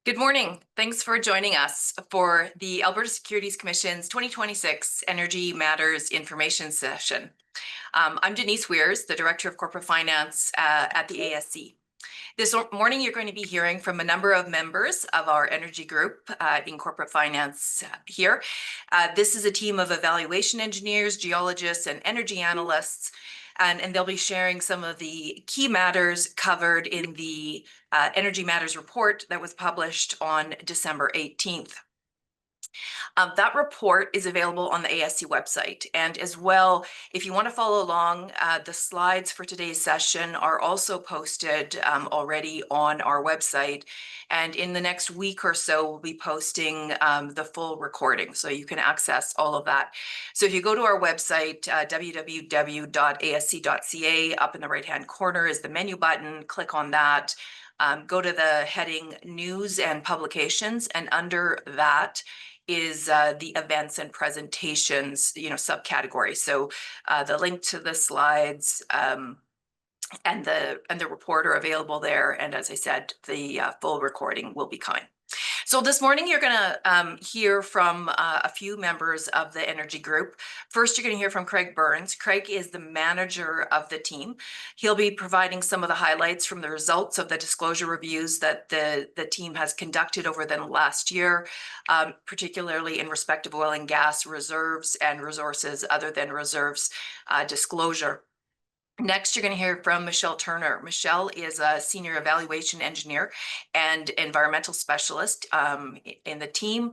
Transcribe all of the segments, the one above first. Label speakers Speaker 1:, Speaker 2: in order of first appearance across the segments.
Speaker 1: Good morning. Thanks for joining us for the Alberta Securities Commission's 2026 Energy Matters Information Session. I'm Denise Weirs, the Director of Corporate Finance at the ASC. This morning, you're going to be hearing from a number of members of our energy group in corporate finance here. This is a team of evaluation engineers, geologists, and energy analysts, and they'll be sharing some of the key matters covered in the Energy Matters report that was published on December 18th. That report is available on the ASC website. And as well, if you want to follow along, the slides for today's session are also posted already on our website. And in the next week or so, we'll be posting the full recording, so you can access all of that. So if you go to our website, www.asc.ca, up in the right-hand corner is the menu button, click on that. Go to the heading News and Publications, and under that is the events and presentations, subcategory. So the link to the slides and the report are available there. And as I said, the full recording will be coming. So this morning, you're going to hear from a few members of the energy group. First, you're going to hear from Craig Burns. Craig is the manager of the team. He'll be providing some of the highlights from the results of the disclosure reviews that the team has conducted over the last year, particularly in respect of oil and gas reserves and resources other than reserves disclosure. Next, you're going to hear from Michelle Turner. Michelle is a senior evaluation engineer and environmental specialist in the team.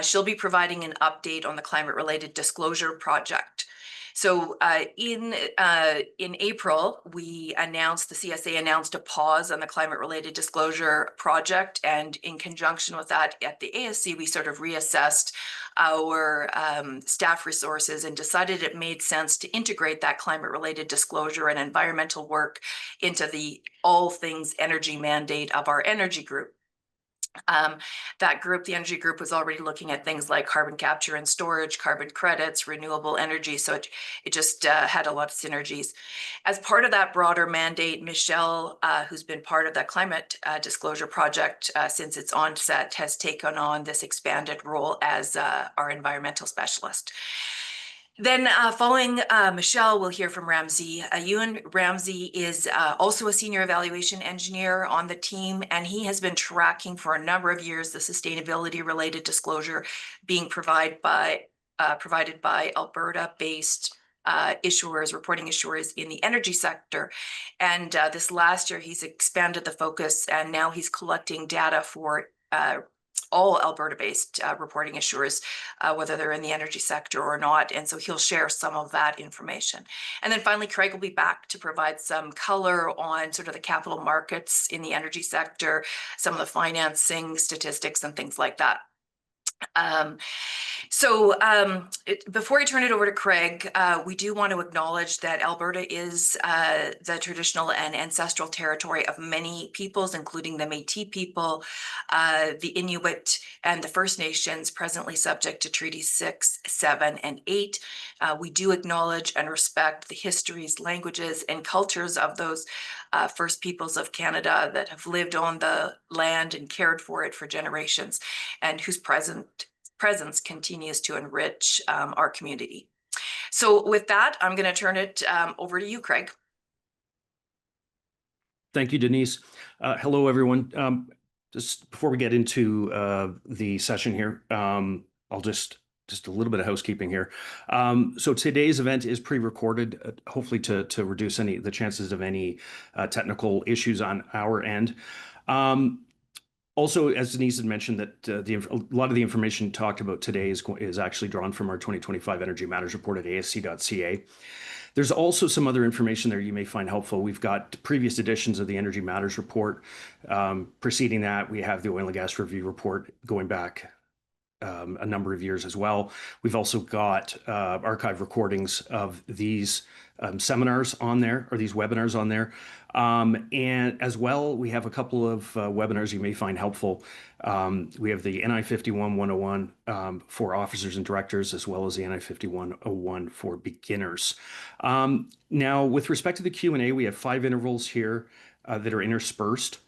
Speaker 1: She'll be providing an update on the climate-related disclosure project. So in April, the CSA announced a pause on the climate-related disclosure project, and in conjunction with that, at the ASC, we sort of reassessed our staff resources and decided it made sense to integrate that climate-related disclosure and environmental work into the all things energy mandate of our energy group. That group, the energy group, was already looking at things like carbon capture and storage, carbon credits, renewable energy. So it just had a lot of synergies. As part of that broader mandate, Michelle, who's been part of that climate disclosure project since its onset, has taken on this expanded role as our environmental specialist. Then following Michelle, we'll hear from Ramsey. Ewan Ramsey is also a senior evaluation engineer on the team, and he has been tracking for a number of years the sustainability-related disclosure being provided by Alberta-based reporting issuers in the energy sector. And this last year, he's expanded the focus, and now he's collecting data for all Alberta-based reporting issuers, whether they're in the energy sector or not. And so he'll share some of that information. And then finally, Craig will be back to provide some color on sort of the capital markets in the energy sector, some of the financing statistics and things like that. Before I turn it over to Craig, we do want to acknowledge that Alberta is the traditional and ancestral territory of many peoples, including the Métis people, the Inuit, and the First Nations, presently subject to Treaties 6, 7, and 8. We do acknowledge and respect the histories, languages, and cultures of those First Peoples of Canada that have lived on the land and cared for it for generations, and whose presence continues to enrich our community. So with that, I'm going to turn it over to you, Craig.
Speaker 2: Thank you, Denise. Hello, everyone. Just before we get into the session here, I'll just a little bit of housekeeping here. So today's event is pre-recorded, hopefully to reduce the chances of any technical issues on our end. Also, as Denise had mentioned, that a lot of the information talked about today is actually drawn from our 2025 Energy Matters report at asc.ca. There's also some other information there you may find helpful. We've got previous editions of the Energy Matters report. Preceding that, we have the Oil and Gas Review report going back a number of years as well. We've also got archive recordings of these seminars on there, or these webinars on there. And as well, we have a couple of webinars you may find helpful. We have the NI 51 101 for officers and directors, as well as the NI 51 101 for beginners. Now, with respect to the Q&A, we have 5 intervals here that are interspersed.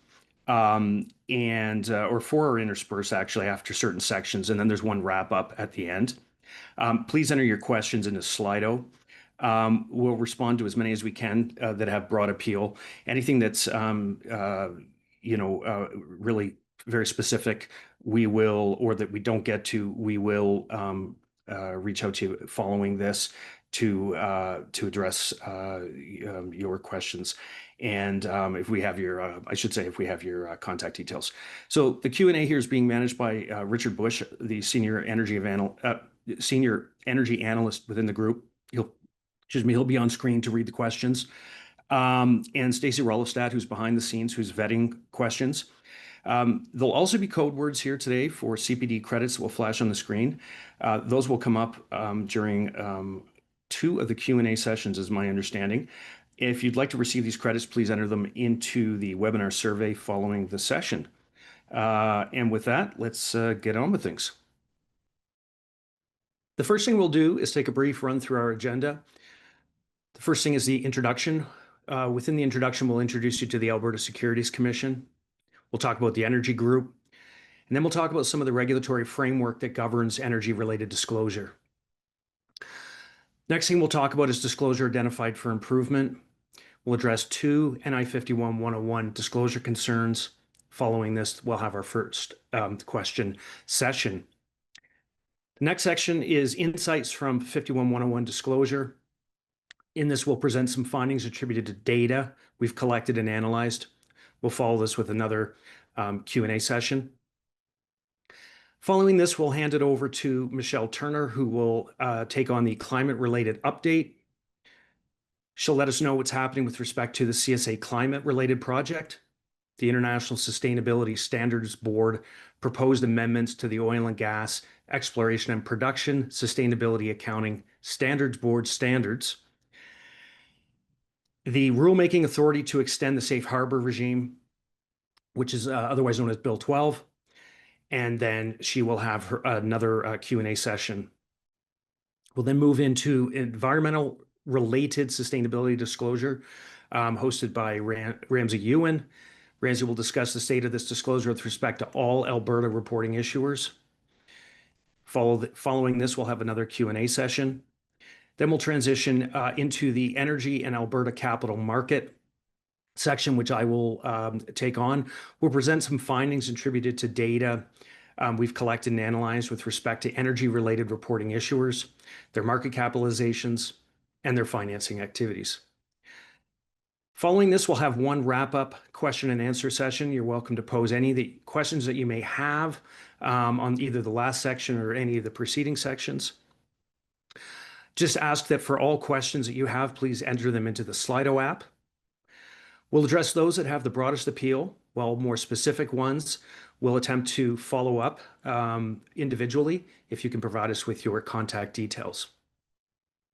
Speaker 2: and or four are interspersed actually after certain sections, and then there's one wrap up at the end. Please enter your questions into Slido. We'll respond to as many as we can that have broad appeal. Anything that's really very specific, we will, or that we don't get to, we will reach out to you following this to address your questions. And if we have your, I should say, if we have your contact details. So the Q&A here is being managed by Richard Bush, the senior energy analyst within the group. He'll be on screen to read the questions. And Stacey Rollestad, who's behind the scenes, who's vetting questions. There'll also be code words here today for CPD credits that will flash on the screen. Those will come up during two of the Q&A sessions, is my understanding. If you'd like to receive these credits, please enter them into the webinar survey following the session. And with that, let's get on with things. The first thing we'll do is take a brief run through our agenda. The first thing is the introduction. Within the introduction, we'll introduce you to the Alberta Securities Commission. We'll talk about the Energy Group, and then we'll talk about some of the regulatory framework that governs energy-related disclosure. Next thing we'll talk about is disclosure identified for improvement. We'll address two NI 51-101 disclosure concerns. Following this, we'll have our first question session. The next section is insights from 51-101 disclosure. In this, we'll present some findings attributed to data we've collected and analyzed. We'll follow this with another Q&A session. Following this, we'll hand it over to Michelle Turner, who will take on the climate-related update. She'll let us know what's happening with respect to the CSA climate-related project, the International Sustainability Standards Board proposed amendments to the Oil and Gas Exploration and Production Sustainability Accounting Standards Board standards, the rulemaking authority to extend the safe harbor regime, which is otherwise known as Bill 12, and then she will have another Q&A session. We'll then move into environmental related sustainability disclosure hosted by Ramsey Ewan. Ramsey will discuss the state of this disclosure with respect to all Alberta reporting issuers. Following this, we'll have another Q&A session. Then we'll transition into the energy and Alberta capital market section, which I will take on. We'll present some findings attributed to data we've collected and analyzed with respect to energy-related reporting issuers, their market capitalizations, and their financing activities. Following this, we'll have one wrap-up question and answer session. You're welcome to pose any of the questions that you may have on either the last section or any of the preceding sections. Just ask that for all questions that you have, please enter them into the Slido app. We'll address those that have the broadest appeal, while more specific ones we'll attempt to follow up individually if you can provide us with your contact details.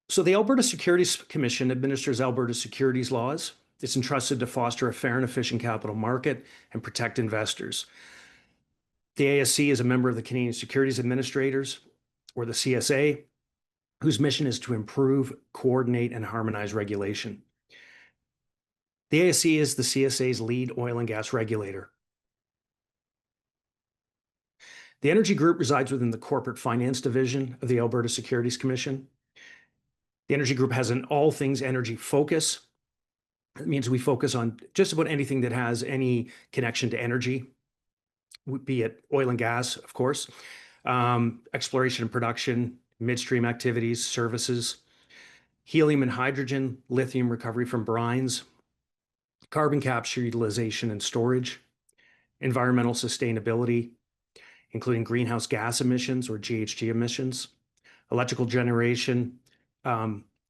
Speaker 2: So the Alberta Securities Commission administers Alberta securities laws. It's entrusted to foster a fair and efficient capital market and protect investors. The ASC is a member of the Canadian Securities Administrators, or the CSA, whose mission is to improve, coordinate, and harmonize regulation. The ASC is the CSA's lead oil and gas regulator. The Energy Group resides within the Corporate Finance Division of the Alberta Securities Commission. The Energy Group has an all things energy focus. That means we focus on just about anything that has any connection to energy, be it oil and gas, of course, exploration and production, midstream activities, services, helium and hydrogen, lithium recovery from brines, carbon capture, utilization and storage, environmental sustainability, including greenhouse gas emissions or GHG emissions, electrical generation,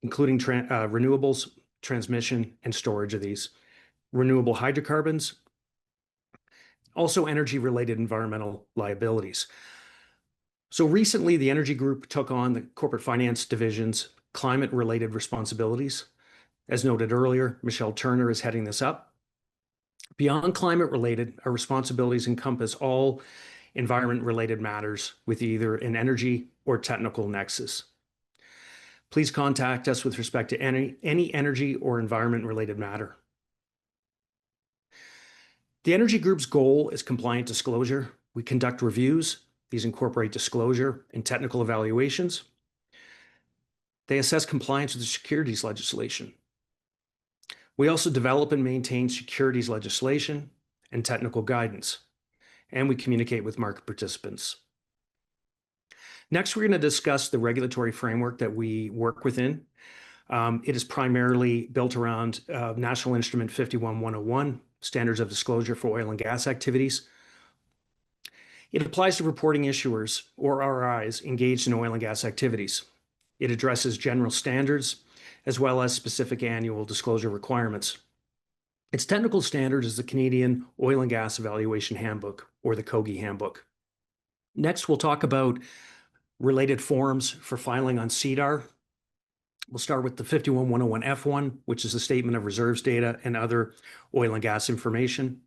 Speaker 2: including renewables, transmission and storage of these, renewable hydrocarbons, also energy-related environmental liabilities. So recently, the Energy Group took on the Corporate Finance Division's climate-related responsibilities. As noted earlier, Michelle Turner is heading this up. Beyond climate-related, our responsibilities encompass all environment-related matters with either an energy or technical nexus. Please contact us with respect to any energy or environment-related matter. The Energy Group's goal is compliant disclosure. We conduct reviews. These incorporate disclosure and technical evaluations. They assess compliance with the securities legislation. We also develop and maintain securities legislation and technical guidance, and we communicate with market participants. Next, we're going to discuss the regulatory framework that we work within. It is primarily built around National Instrument 51-101, Standards of Disclosure for Oil and Gas Activities. It applies to reporting issuers, or RIs, engaged in oil and gas activities. It addresses general standards as well as specific annual disclosure requirements. Its technical standard is the Canadian Oil and Gas Evaluation Handbook, or the COGE Handbook. Next, we'll talk about related forms for filing on SEDAR. We'll start with the 51-101 F1, which is the Statement of Reserves data and other oil and gas information.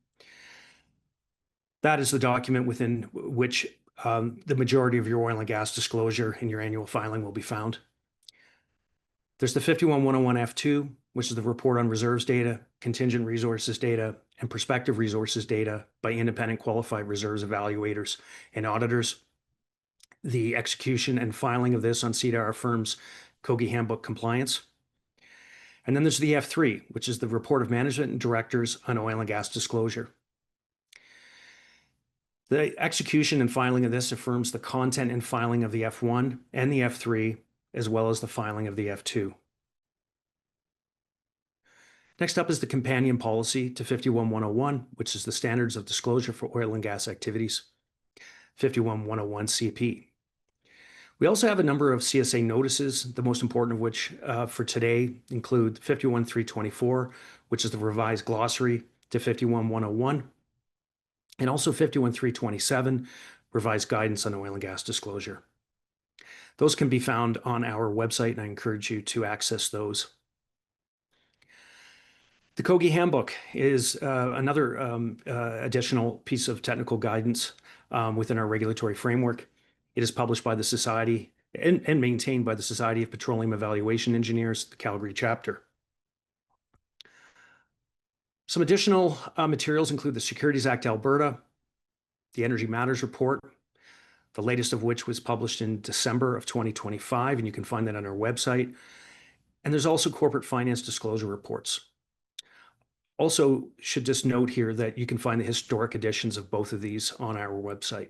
Speaker 2: That is the document within which the majority of your oil and gas disclosure in your annual filing will be found. There's the 51-101 F2, which is the report on reserves data, contingent resources data, and prospective resources data by independent qualified reserves evaluators and auditors. The execution and filing of this on SEDAR affirms COGE Handbook compliance. And then there's the F3, which is the report of management and directors on oil and gas disclosure. The execution and filing of this affirms the content and filing of the F1 and the F3, as well as the filing of the F2. Next up is the companion policy to 51-101, which is the Standards of Disclosure for Oil and Gas Activities, 51-101 CP. We also have a number of CSA notices, the most important of which for today include 51-324, which is the revised glossary to 51-101, and also 51-327, revised guidance on oil and gas disclosure. Those can be found on our website, and I encourage you to access those. The COGE Handbook is another additional piece of technical guidance within our regulatory framework. It is published by the Society and maintained by the Society of Petroleum Evaluation Engineers, the Calgary chapter. Some additional materials include the Securities Act Alberta, the Energy Matters Report, the latest of which was published in December of 2025, and you can find that on our website. And there's also corporate finance disclosure reports. Also, should just note here that you can find the historic editions of both of these on our website.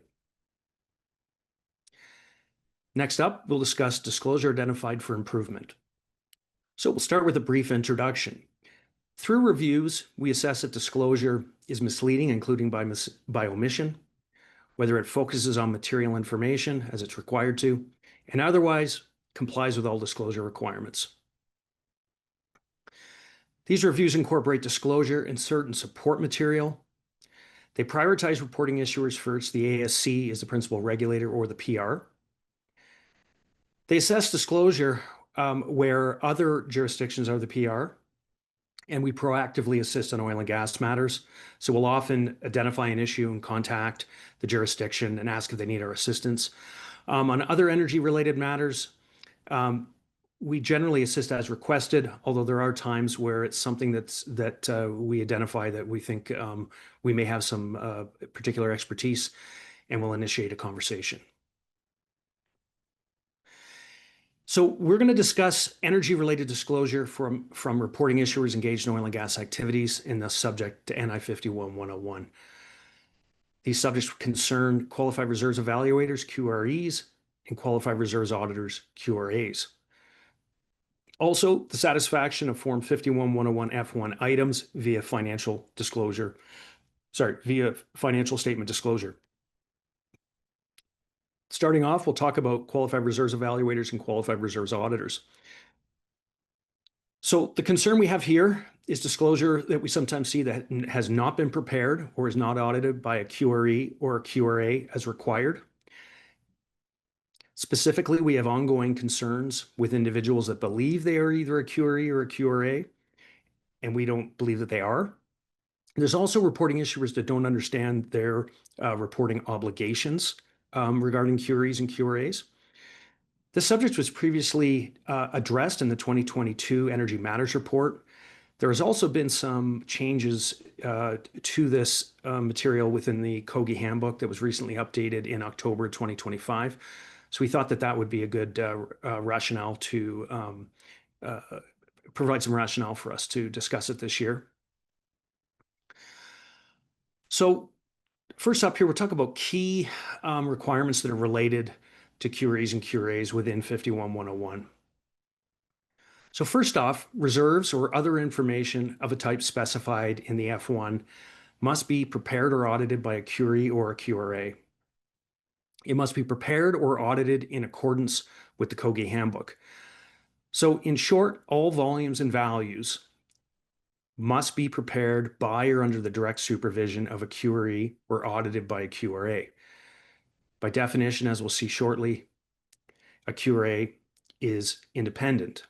Speaker 2: Next up, we'll discuss disclosure identified for improvement. So we'll start with a brief introduction. Through reviews, we assess that disclosure is misleading, including by omission, whether it focuses on material information as it's required to, and otherwise complies with all disclosure requirements. These reviews incorporate disclosure and certain support material. They prioritize reporting issuers first. The ASC is the principal regulator, or the PR. They assess disclosure where other jurisdictions are the PR, and we proactively assist on oil and gas matters. So we'll often identify an issue and contact the jurisdiction and ask if they need our assistance. On other energy-related matters, we generally assist as requested, although there are times where it's something that we identify that we think we may have some particular expertise, and we'll initiate a conversation. So we're going to discuss energy-related disclosure from reporting issuers engaged in oil and gas activities in the subject to NI 51-101. These subjects concern qualified reserves evaluators, QREs, and qualified reserves auditors, QRAs. Also, the satisfaction of Form 51-101 F1 items via financial statement disclosure. Starting off, we'll talk about qualified reserves evaluators and qualified reserves auditors. So the concern we have here is disclosure that we sometimes see that has not been prepared or is not audited by a QRE or a QRA as required. Specifically, we have ongoing concerns with individuals that believe they are either a QRE or a QRA, and we don't believe that they are. There's also reporting issuers that don't understand their reporting obligations regarding QREs and QRAs. The subject was previously addressed in the 2022 Energy Matters Report. There has also been some changes to this material within the Kogi handbook that was recently updated in October 2025. So we thought that that would be a good rationale to provide some rationale for us to discuss it this year. So first up here, we'll talk about key requirements that are related to QREs and QRAs within 51101. So first off, reserves or other information of a type specified in the F1 must be prepared or audited by a QRE or a QRA. It must be prepared or audited in accordance with the Kogi handbook. So in short, all volumes and values must be prepared by or under the direct supervision of a QRE or audited by a QRA. By definition, as we'll see shortly, a QRA is independent.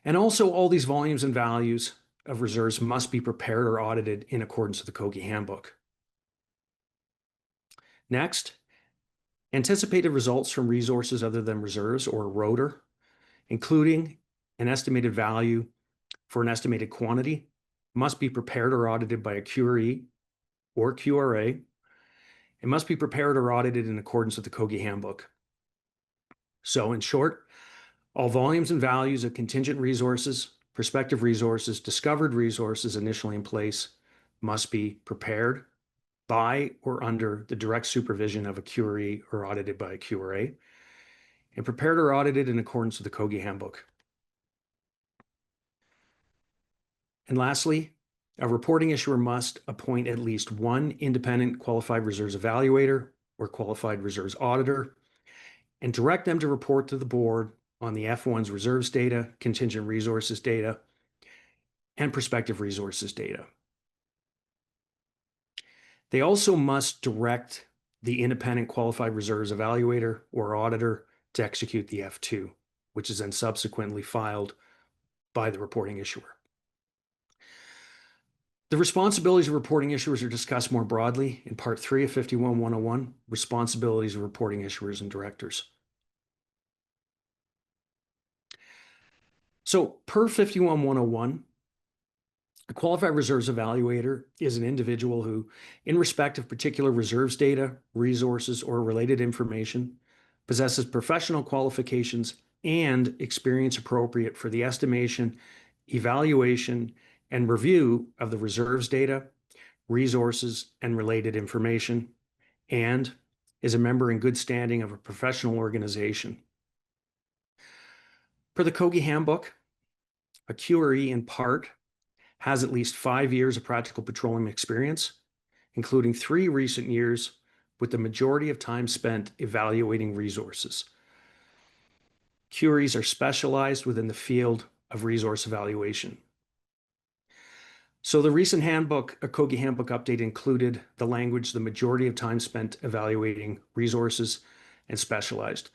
Speaker 2: And also all these volumes and values of reserves must be prepared or audited in accordance with the Kogi handbook. Next, anticipated results from resources other than reserves or ROTR, including an estimated value for an estimated quantity, must be prepared or audited by a QRE or QRA. It must be prepared or audited in accordance with the Kogi handbook. So in short, all volumes and values of contingent resources, prospective resources, discovered resources initially in place must be prepared by or under the direct supervision of a QRE or audited by a QRA, and prepared or audited in accordance with the Kogi handbook. And lastly, a reporting issuer must appoint at least one independent qualified reserves evaluator or qualified reserves auditor and direct them to report to the board on the F1's reserves data, contingent resources data, and prospective resources data. They also must direct the independent qualified reserves evaluator or auditor to execute the F2, which is then subsequently filed by the reporting issuer. The responsibilities of reporting issuers are discussed more broadly in Part 3 of 51101, Responsibilities of Reporting Issuers and Directors. So per 51101, a qualified reserves evaluator is an individual who, in respect of particular reserves data, resources, or related information, possesses professional qualifications and experience appropriate for the estimation, evaluation, and review of the reserves data, resources, and related information, and is a member in good standing of a professional organization. Per the Kogi handbook, a QRE in part has at least 5 years of practical petroleum experience, including 3 recent years, with the majority of time spent evaluating resources. QREs are specialized within the field of resource evaluation. So the recent handbook, a Kogi handbook update, included the language, the majority of time spent evaluating resources and specialized.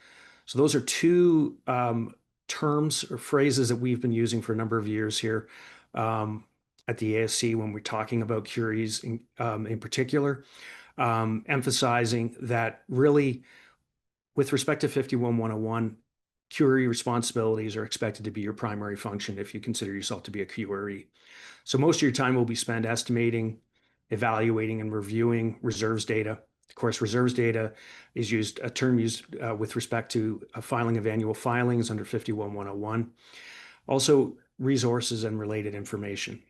Speaker 2: So those are two terms or phrases that we've been using for a number of years here at the ASC when we're talking about QREs in particular, emphasizing that really with respect to 51101, QRE responsibilities are expected to be your primary function if you consider yourself to be a QRE. So most of your time will be spent estimating, evaluating, and reviewing reserves data. Of course, reserves data is a term used with respect to a filing of annual filings under 51101. Also, resources and related information.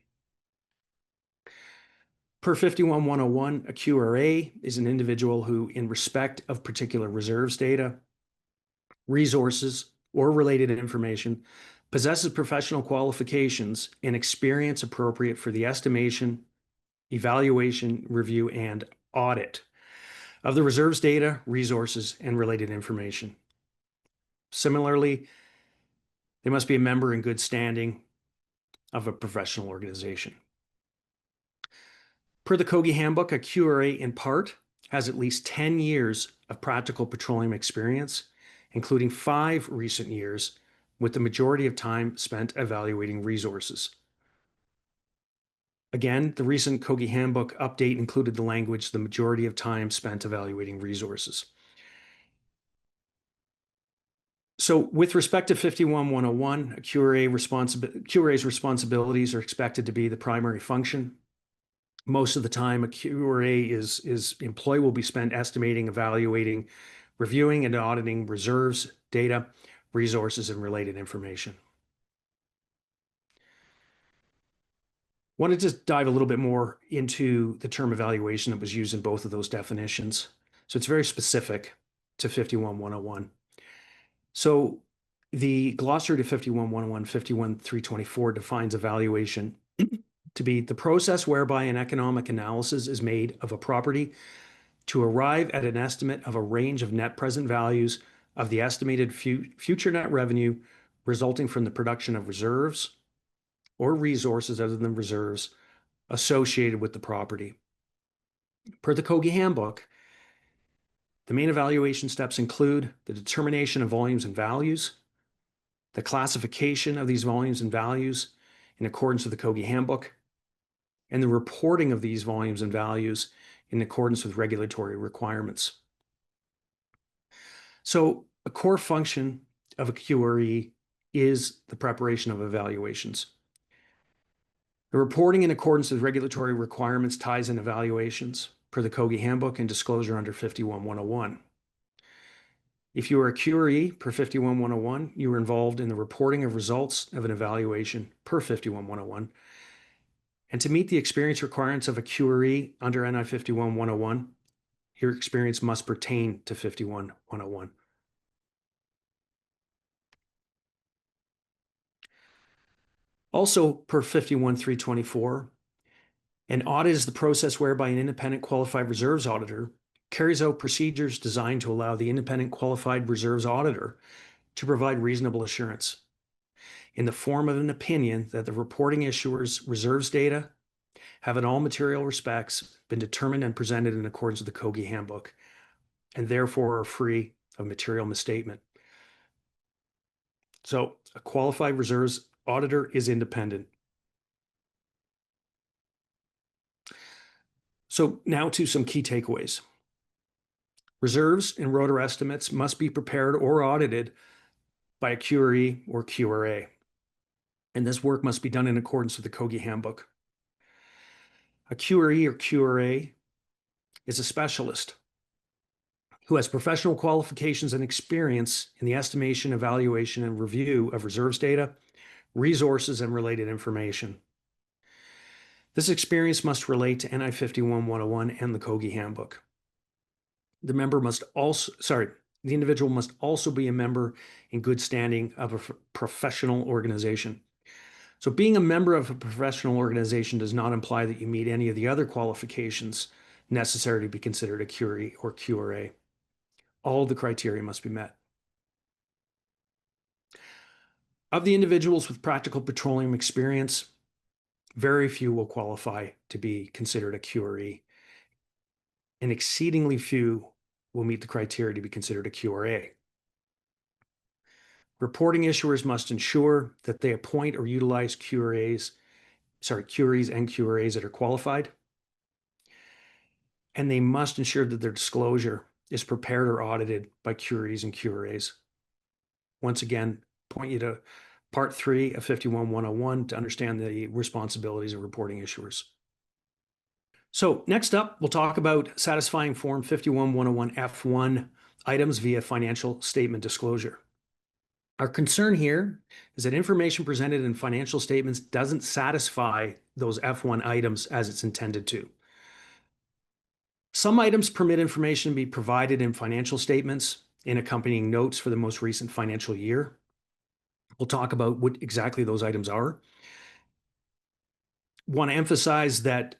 Speaker 2: Per 51101, a QRA is an individual who, in respect of particular reserves data, resources, or related information, possesses professional qualifications and experience appropriate for the estimation, evaluation, review, and audit of the reserves data, resources, and related information. Similarly, they must be a member in good standing of a professional organization. Per the Kogi handbook, a QRA in part has at least 10 years of practical petroleum experience, including 5 recent years, with the majority of time spent evaluating resources. Again, the recent Kogi handbook update included the language, the majority of time spent evaluating resources. So with respect to 51-101, QRA's responsibilities are expected to be the primary function. Most of the time, a QRA is employee will be spent estimating, evaluating, reviewing, and auditing reserves, data, resources, and related information. I want to just dive a little bit more into the term evaluation that was used in both of those definitions. So it's very specific to 51-101. So the glossary to 51-101, 51-324 defines evaluation to be the process whereby an economic analysis is made of a property to arrive at an estimate of a range of net present values of the estimated future net revenue resulting from the production of reserves or resources other than reserves associated with the property. Per the Kogi Handbook, the main evaluation steps include the determination of volumes and values, the classification of these volumes and values in accordance with the Kogi Handbook, and the reporting of these volumes and values in accordance with regulatory requirements. So a core function of a QRE is the preparation of evaluations. The reporting in accordance with regulatory requirements ties in evaluations per the Kogi Handbook and disclosure under 51-101. If you are a QRE per 51-101, you are involved in the reporting of results of an evaluation per 51-101. And to meet the experience requirements of a QRE under NI 51-101, your experience must pertain to 51-101. Also, per 51-324, an audit is the process whereby an independent qualified reserves auditor carries out procedures designed to allow the independent qualified reserves auditor to provide reasonable assurance in the form of an opinion that the reporting issuer's reserves data have in all material respects been determined and presented in accordance with the Kogi Handbook and therefore are free of material misstatement. So a qualified reserves auditor is independent. So now to some key takeaways. Reserves and rotor estimates must be prepared or audited by a QRE or QRA, and this work must be done in accordance with the Kogi Handbook. A QRE or QRA is a specialist who has professional qualifications and experience in the estimation, evaluation, and review of reserves data, resources, and related information. This experience must relate to NI 51-101 and the Kogi Handbook. The individual must also be a member in good standing of a professional organization. So being a member of a professional organization does not imply that you meet any of the other qualifications necessary to be considered a QRE or QRA. All of the criteria must be met. Of the individuals with practical petroleum experience, very few will qualify to be considered a QRE, and exceedingly few will meet the criteria to be considered a QRA. Reporting issuers must ensure that they appoint or utilize QREs and QRAs that are qualified, and they must ensure that their disclosure is prepared or audited by QREs and QRAs. Once again, point you to Part 3 of 51-101 to understand the responsibilities of reporting issuers. So next up, we'll talk about satisfying Form 51-101 F1 items via financial statement disclosure. Our concern here is that information presented in financial statements doesn't satisfy those F1 items as it's intended to. Some items permit information to be provided in financial statements in accompanying notes for the most recent financial year. We'll talk about what exactly those items are. Want to emphasize that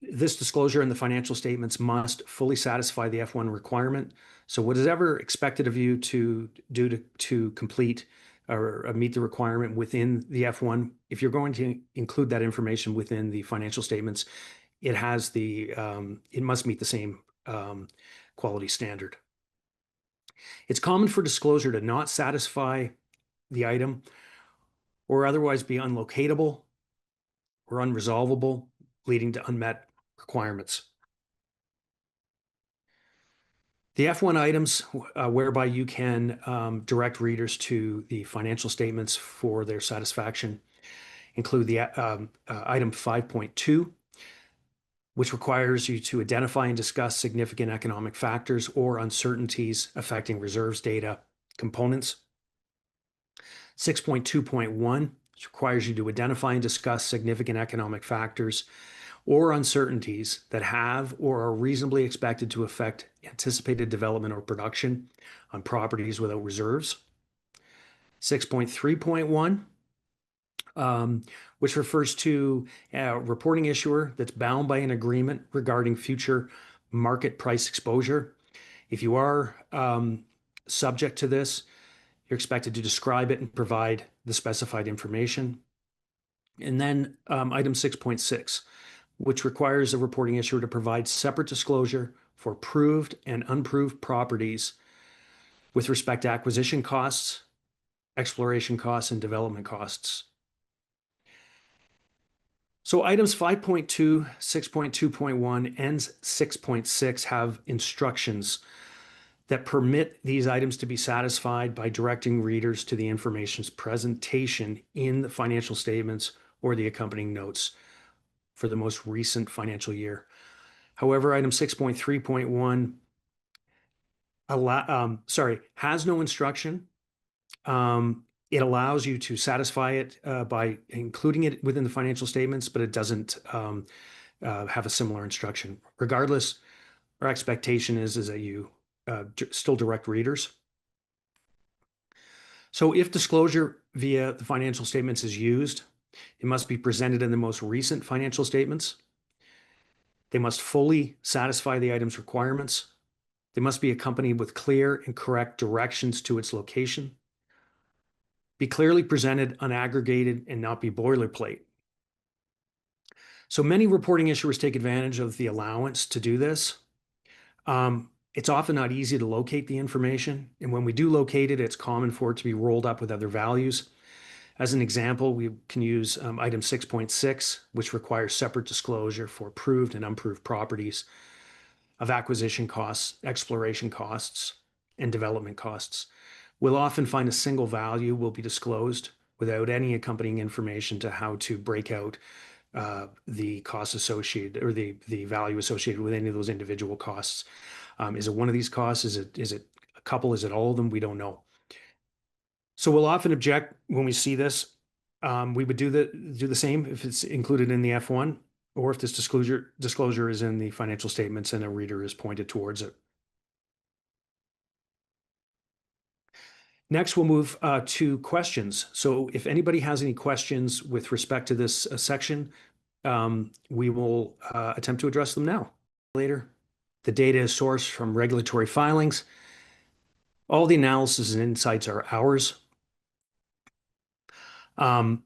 Speaker 2: this disclosure in the financial statements must fully satisfy the F1 requirement. So whatever expected of you to do to complete or meet the requirement within the F1, if you're going to include that information within the financial statements, it must meet the same quality standard. It's common for disclosure to not satisfy the item or otherwise be unlocatable or unresolvable, leading to unmet requirements. The F1 items whereby you can direct readers to the financial statements for their satisfaction include the item 5.2, which requires you to identify and discuss significant economic factors or uncertainties affecting reserves data components. 6.2.1, which requires you to identify and discuss significant economic factors or uncertainties that have or are reasonably expected to affect anticipated development or production on properties without reserves. 6.3.1, which refers to a reporting issuer that's bound by an agreement regarding future market price exposure. If you are subject to this, you're expected to describe it and provide the specified information. And then item 6.6, which requires a reporting issuer to provide separate disclosure for proved and unproved properties with respect to acquisition costs, exploration costs, and development costs. So items 5.2, 6.2.1, and 6.6 have instructions that permit these items to be satisfied by directing readers to the information's presentation in the financial statements or the accompanying notes for the most recent financial year. However, item 6.3.1 has no instruction. It allows you to satisfy it by including it within the financial statements, but it doesn't have a similar instruction. Regardless, our expectation is that you still direct readers. So if disclosure via the financial statements is used, it must be presented in the most recent financial statements. They must fully satisfy the item's requirements. They must be accompanied with clear and correct directions to its location. Be clearly presented, unaggregated, and not be boilerplate. So many reporting issuers take advantage of the allowance to do this. It's often not easy to locate the information, and when we do locate it, it's common for it to be rolled up with other values. As an example, we can use item 6.6, which requires separate disclosure for proved and unproved properties of acquisition costs, exploration costs, and development costs. We'll often find a single value will be disclosed without any accompanying information to how to break out the costs associated or the value associated with any of those individual costs. Is it one of these costs? Is it a couple? Is it all of them? We don't know. So we'll often object when we see this. We would do the same if it's included in the F1 or if this disclosure is in the financial statements and a reader is pointed towards it. Next, we'll move to questions. So if anybody has any questions with respect to this section, we will attempt to address them now. Later, the data is sourced from regulatory filings. All the analysis and insights are ours. And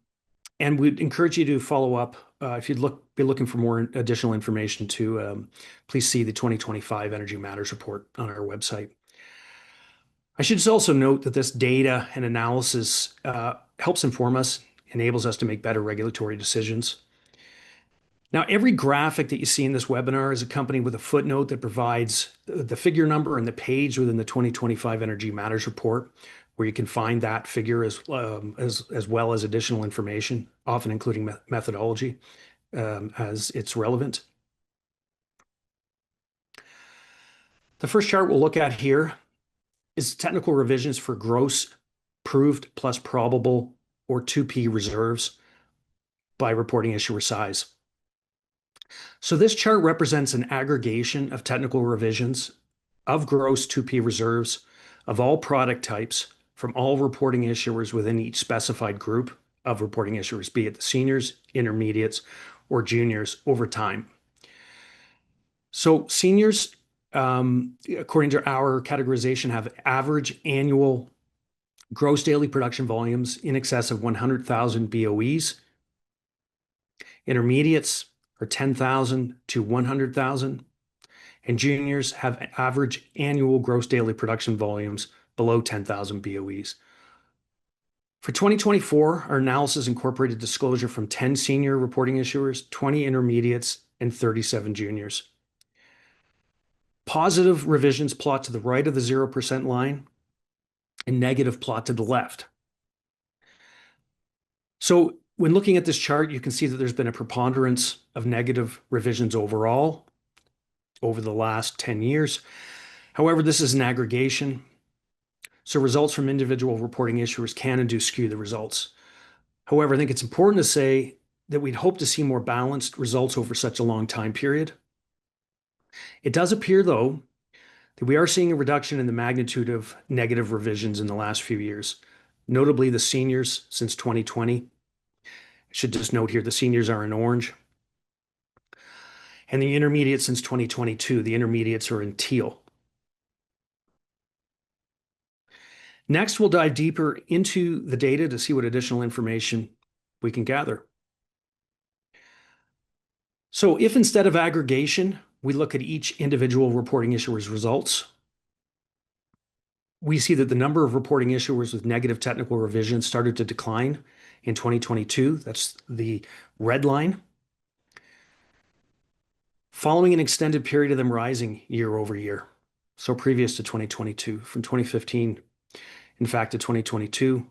Speaker 2: we'd encourage you to follow up. If you'd be looking for more additional information please see the 2025 Energy Matters report on our website. I should just also note that this data and analysis helps inform us, enables us to make better regulatory decisions. Now, every graphic that you see in this webinar is accompanied with a footnote that provides the figure number and the page within the 2025 Energy Matters report, where you can find that figure as well as additional information, often including methodology as it's relevant. The first chart we'll look at here is technical revisions for gross proved plus probable or 2P reserves by reporting issuer size. So this chart represents an aggregation of technical revisions of gross 2P reserves of all product types from all reporting issuers within each specified group of reporting issuers, be it the seniors, intermediates, or juniors over time. So seniors, according to our categorization, have average annual gross daily production volumes in excess of 100,000 BOEs. Intermediates are 10,000 to 100,000, and juniors have average annual gross daily production volumes below 10,000 BOEs. For 2024, our analysis incorporated disclosure from 10 senior reporting issuers, 20 intermediates, and 37 juniors. Positive revisions plot to the right of the 0% line and negative plot to the left. So when looking at this chart, you can see that there's been a preponderance of negative revisions overall over the last 10 years. However, this is an aggregation. So results from individual reporting issuers can and do skew the results. However, I think it's important to say that we'd hope to see more balanced results over such a long time period. It does appear, though, that we are seeing a reduction in the magnitude of negative revisions in the last few years, notably the seniors since 2020. I should just note here the seniors are in orange. And the intermediates since 2022, the intermediates are in teal. Next, we'll dive deeper into the data to see what additional information we can gather. So if instead of aggregation, we look at each individual reporting issuer's results, we see that the number of reporting issuers with negative technical revisions started to decline in 2022. That's the red line. Following an extended period of them rising year over year. So previous to 2022, from 2015, in fact, to 2022,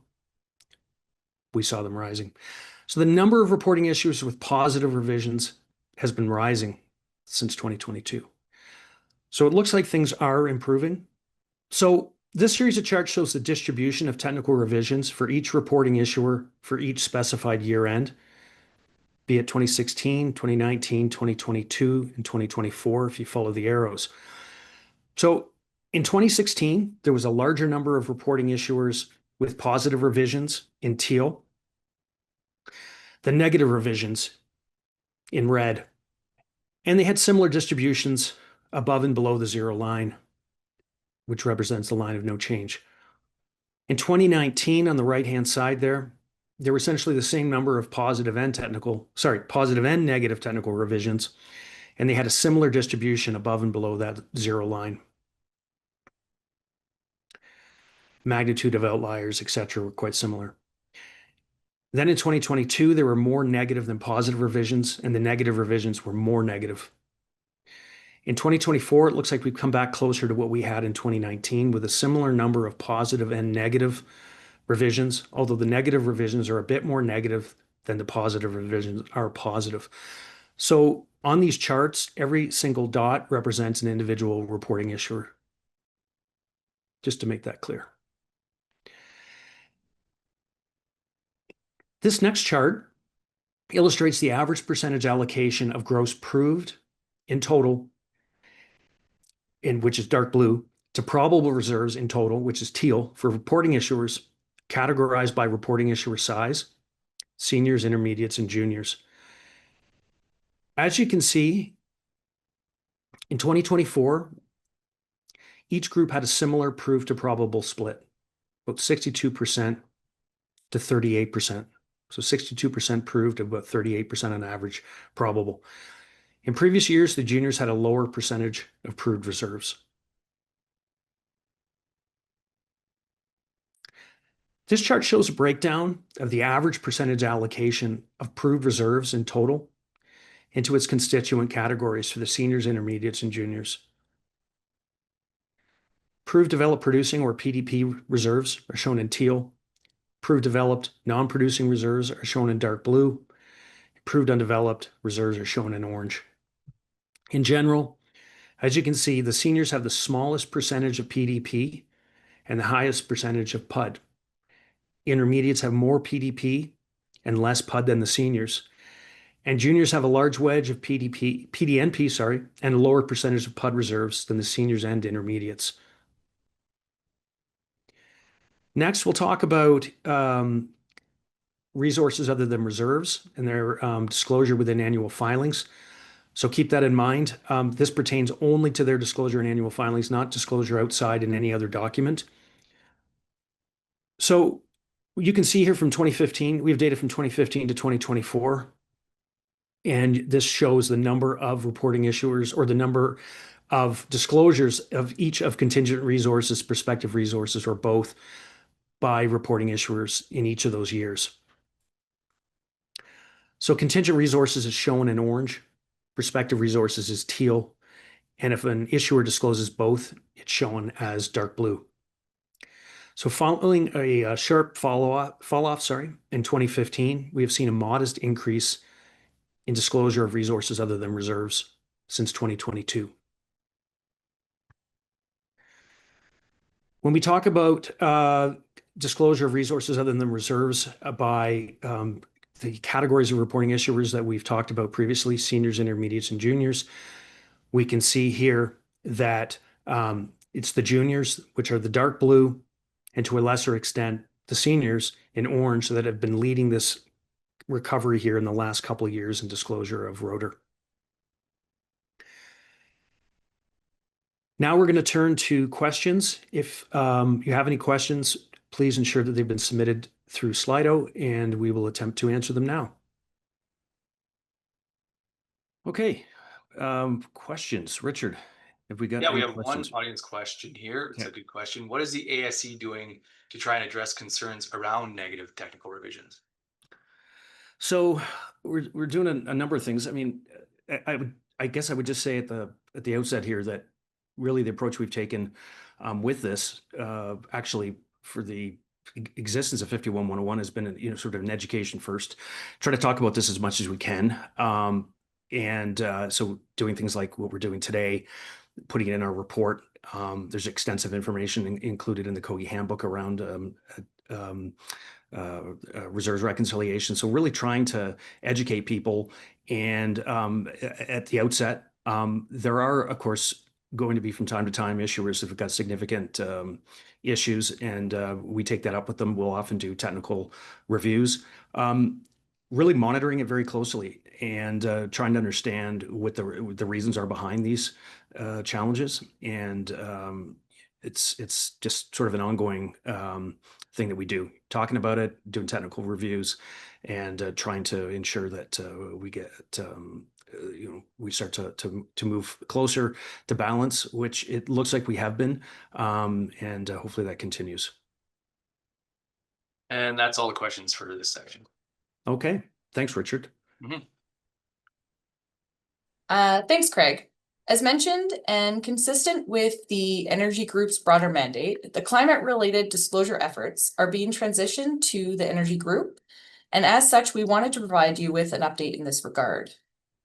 Speaker 2: we saw them rising. So the number of reporting issuers with positive revisions has been rising since 2022. So it looks like things are improving. So this series of charts shows the distribution of technical revisions for each reporting issuer for each specified year end, be it 2016, 2019, 2022, and 2024, if you follow the arrows. So in 2016, there was a larger number of reporting issuers with positive revisions in teal, the negative revisions in red, and they had similar distributions above and below the zero line, which represents the line of no change. In 2019, on the right-hand side there were essentially the same number of positive and negative technical revisions, and they had a similar distribution above and below that zero line. Magnitude of outliers, etc., were quite similar. Then in 2022, there were more negative than positive revisions, and the negative revisions were more negative. In 2024, it looks like we've come back closer to what we had in 2019 with a similar number of positive and negative revisions, although the negative revisions are a bit more negative than the positive revisions are positive. So on these charts, every single dot represents an individual reporting issuer, just to make that clear. This next chart illustrates the average percentage allocation of gross proved in total, which is dark blue, to probable reserves in total, which is teal, for reporting issuers categorized by reporting issuer size, seniors, intermediates, and juniors. As you can see, in 2024, each group had a similar proved to probable split, about 62% to 38%. So 62% proved, about 38% on average probable. In previous years, the juniors had a lower percentage of proved reserves. This chart shows a breakdown of the average percentage allocation of proved reserves in total into its constituent categories for the seniors, intermediates, and juniors. Proved developed producing or PDP reserves are shown in teal. Proved developed non-producing reserves are shown in dark blue. Proved undeveloped reserves are shown in orange. In general, as you can see, the seniors have the smallest percentage of PDP and the highest percentage of PUD. Intermediates have more PDP and less PUD than the seniors. And juniors have a large wedge of PDNP, and a lower percentage of PUD reserves than the seniors and intermediates. Next, we'll talk about resources other than reserves and their disclosure within annual filings. So keep that in mind. This pertains only to their disclosure in annual filings, not disclosure outside in any other document. So you can see here from 2015, we have data from 2015 to 2024. And this shows the number of reporting issuers or the number of disclosures of each of contingent resources, prospective resources, or both by reporting issuers in each of those years. So contingent resources is shown in orange, prospective resources is teal, And if an issuer discloses both, it's shown as dark blue. So following a sharp fall off, in 2015, we have seen a modest increase in disclosure of resources other than reserves since 2022. When we talk about disclosure of resources other than reserves by the categories of reporting issuers that we've talked about previously, seniors, intermediates, and juniors, we can see here that it's the juniors, which are the dark blue, and to a lesser extent, the seniors in orange that have been leading this recovery here in the last couple of years in disclosure of rotor. Now we're going to turn to questions. If you have any questions, please ensure that they've been submitted through Slido, and we will attempt to answer them now. Okay, questions. Richard, have we got
Speaker 3: Yeah, we
Speaker 2: any
Speaker 3: have
Speaker 2: questions?
Speaker 3: one audience question here. It's
Speaker 2: Okay.
Speaker 3: a good question. What is the ASC doing to try and address concerns around negative technical revisions?
Speaker 2: So we're doing a number of things. I mean, I guess I would just say at the outset here that really the approach we've taken with this actually for the existence of 51101 has been sort of an education first. Try to talk about this as much as we can. So doing things like what we're doing today, putting it in our report. There's extensive information included in the COGI handbook around reserves reconciliation. So really trying to educate people. And at the outset, there are, of course, going to be from time to time issuers that have got significant issues, and we take that up with them. We'll often do technical reviews. Really monitoring it very closely and trying to understand what the reasons are behind these challenges. And it's just sort of an ongoing thing that we do, talking about it, doing technical reviews, and trying to ensure that we get we start to move closer to balance, which it looks like we have been, and hopefully that continues.
Speaker 3: And that's all the questions for this section.
Speaker 2: Okay, thanks, Richard.
Speaker 4: Thanks, Craig. As mentioned and consistent with the Energy Group's broader mandate, the climate-related disclosure efforts are being transitioned to the Energy Group, and as such, we wanted to provide you with an update in this regard.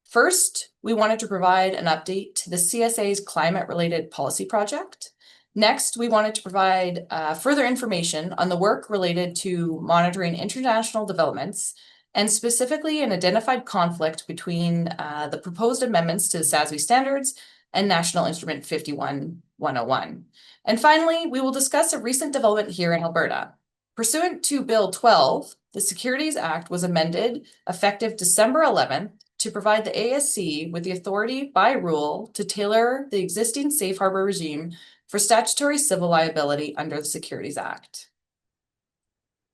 Speaker 4: First, we wanted to provide an update to the CSA's climate-related policy project. Next, we wanted to provide further information on the work related to monitoring international developments, and specifically an identified conflict between the proposed amendments to the SASB standards and National Instrument 51101. And finally, we will discuss a recent development here in Alberta. Pursuant to Bill 12, the Securities Act was amended effective December 11th to provide the ASC with the authority by rule to tailor the existing safe harbor regime for statutory civil liability under the Securities Act.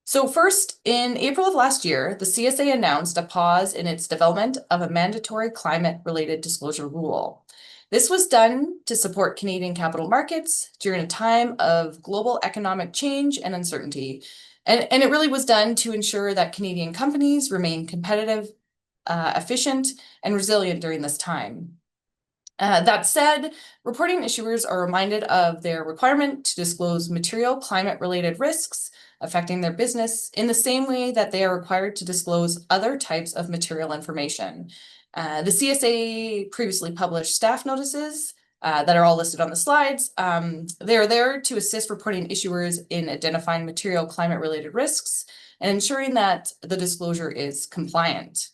Speaker 4: So first, in April of last year, the CSA announced a pause in its development of a mandatory climate-related disclosure rule. This was done to support Canadian capital markets during a time of global economic change and uncertainty. And it really was done to ensure that Canadian companies remain competitive, efficient, and resilient during this time. That said, reporting issuers are reminded of their requirement to disclose material climate-related risks affecting their business in the same way that they are required to disclose other types of material information. The CSA previously published staff notices that are all listed on the slides. They are there to assist reporting issuers in identifying material climate-related risks and ensuring that the disclosure is compliant.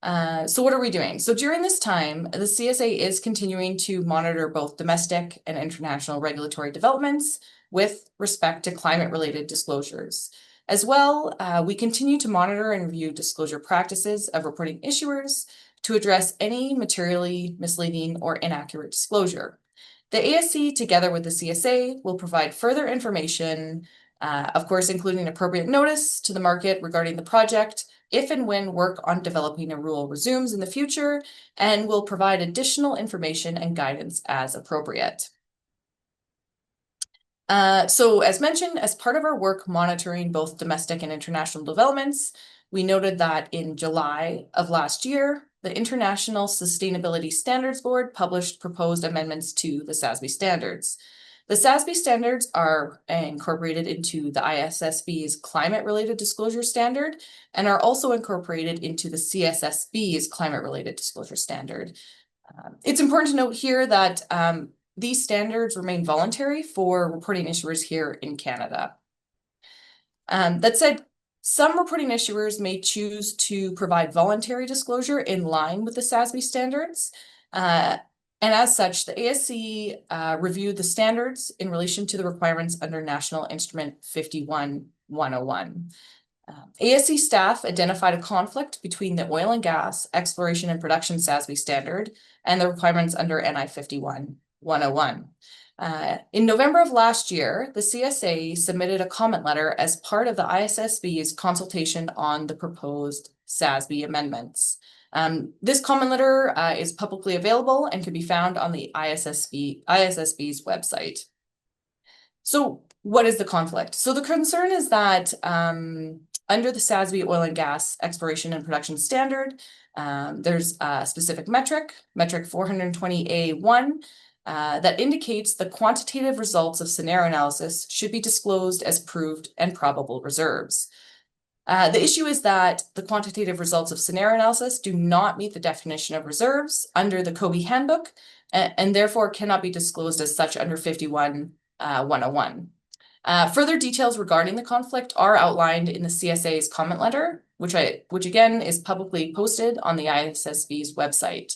Speaker 4: So what are we doing? So during this time, the CSA is continuing to monitor both domestic and international regulatory developments with respect to climate-related disclosures. As well, we continue to monitor and review disclosure practices of reporting issuers to address any materially misleading or inaccurate disclosure. The ASC, together with the CSA, will provide further information, of course, including appropriate notice to the market regarding the project, if and when work on developing a rule resumes in the future, and will provide additional information and guidance as appropriate. So as mentioned, as part of our work monitoring both domestic and international developments, we noted that in July of last year, the International Sustainability Standards Board published proposed amendments to the SASB standards. The SASB standards are incorporated into the ISSB's climate-related disclosure standard and are also incorporated into the CSSB's climate-related disclosure standard. It's important to note here that these standards remain voluntary for reporting issuers here in Canada. That said, some reporting issuers may choose to provide voluntary disclosure in line with the SASB standards. And as such, the ASC reviewed the standards in relation to the requirements under National Instrument 51-101. ASC staff identified a conflict between the oil and gas exploration and production SASB standard and the requirements under NI 51-101. In November of last year, the CSA submitted a comment letter as part of the ISSB's consultation on the proposed SASB amendments. This comment letter is publicly available and can be found on the ISSB's website. So what is the conflict? So the concern is that under the SASB oil and gas exploration and production standard, there's a specific metric 420A1, that indicates the quantitative results of scenario analysis should be disclosed as proved and probable reserves. The issue is that the quantitative results of scenario analysis do not meet the definition of reserves under the COBE handbook and therefore cannot be disclosed as such under 51-101. Further details regarding the conflict are outlined in the CSA's comment letter, which again is publicly posted on the ISSB's website.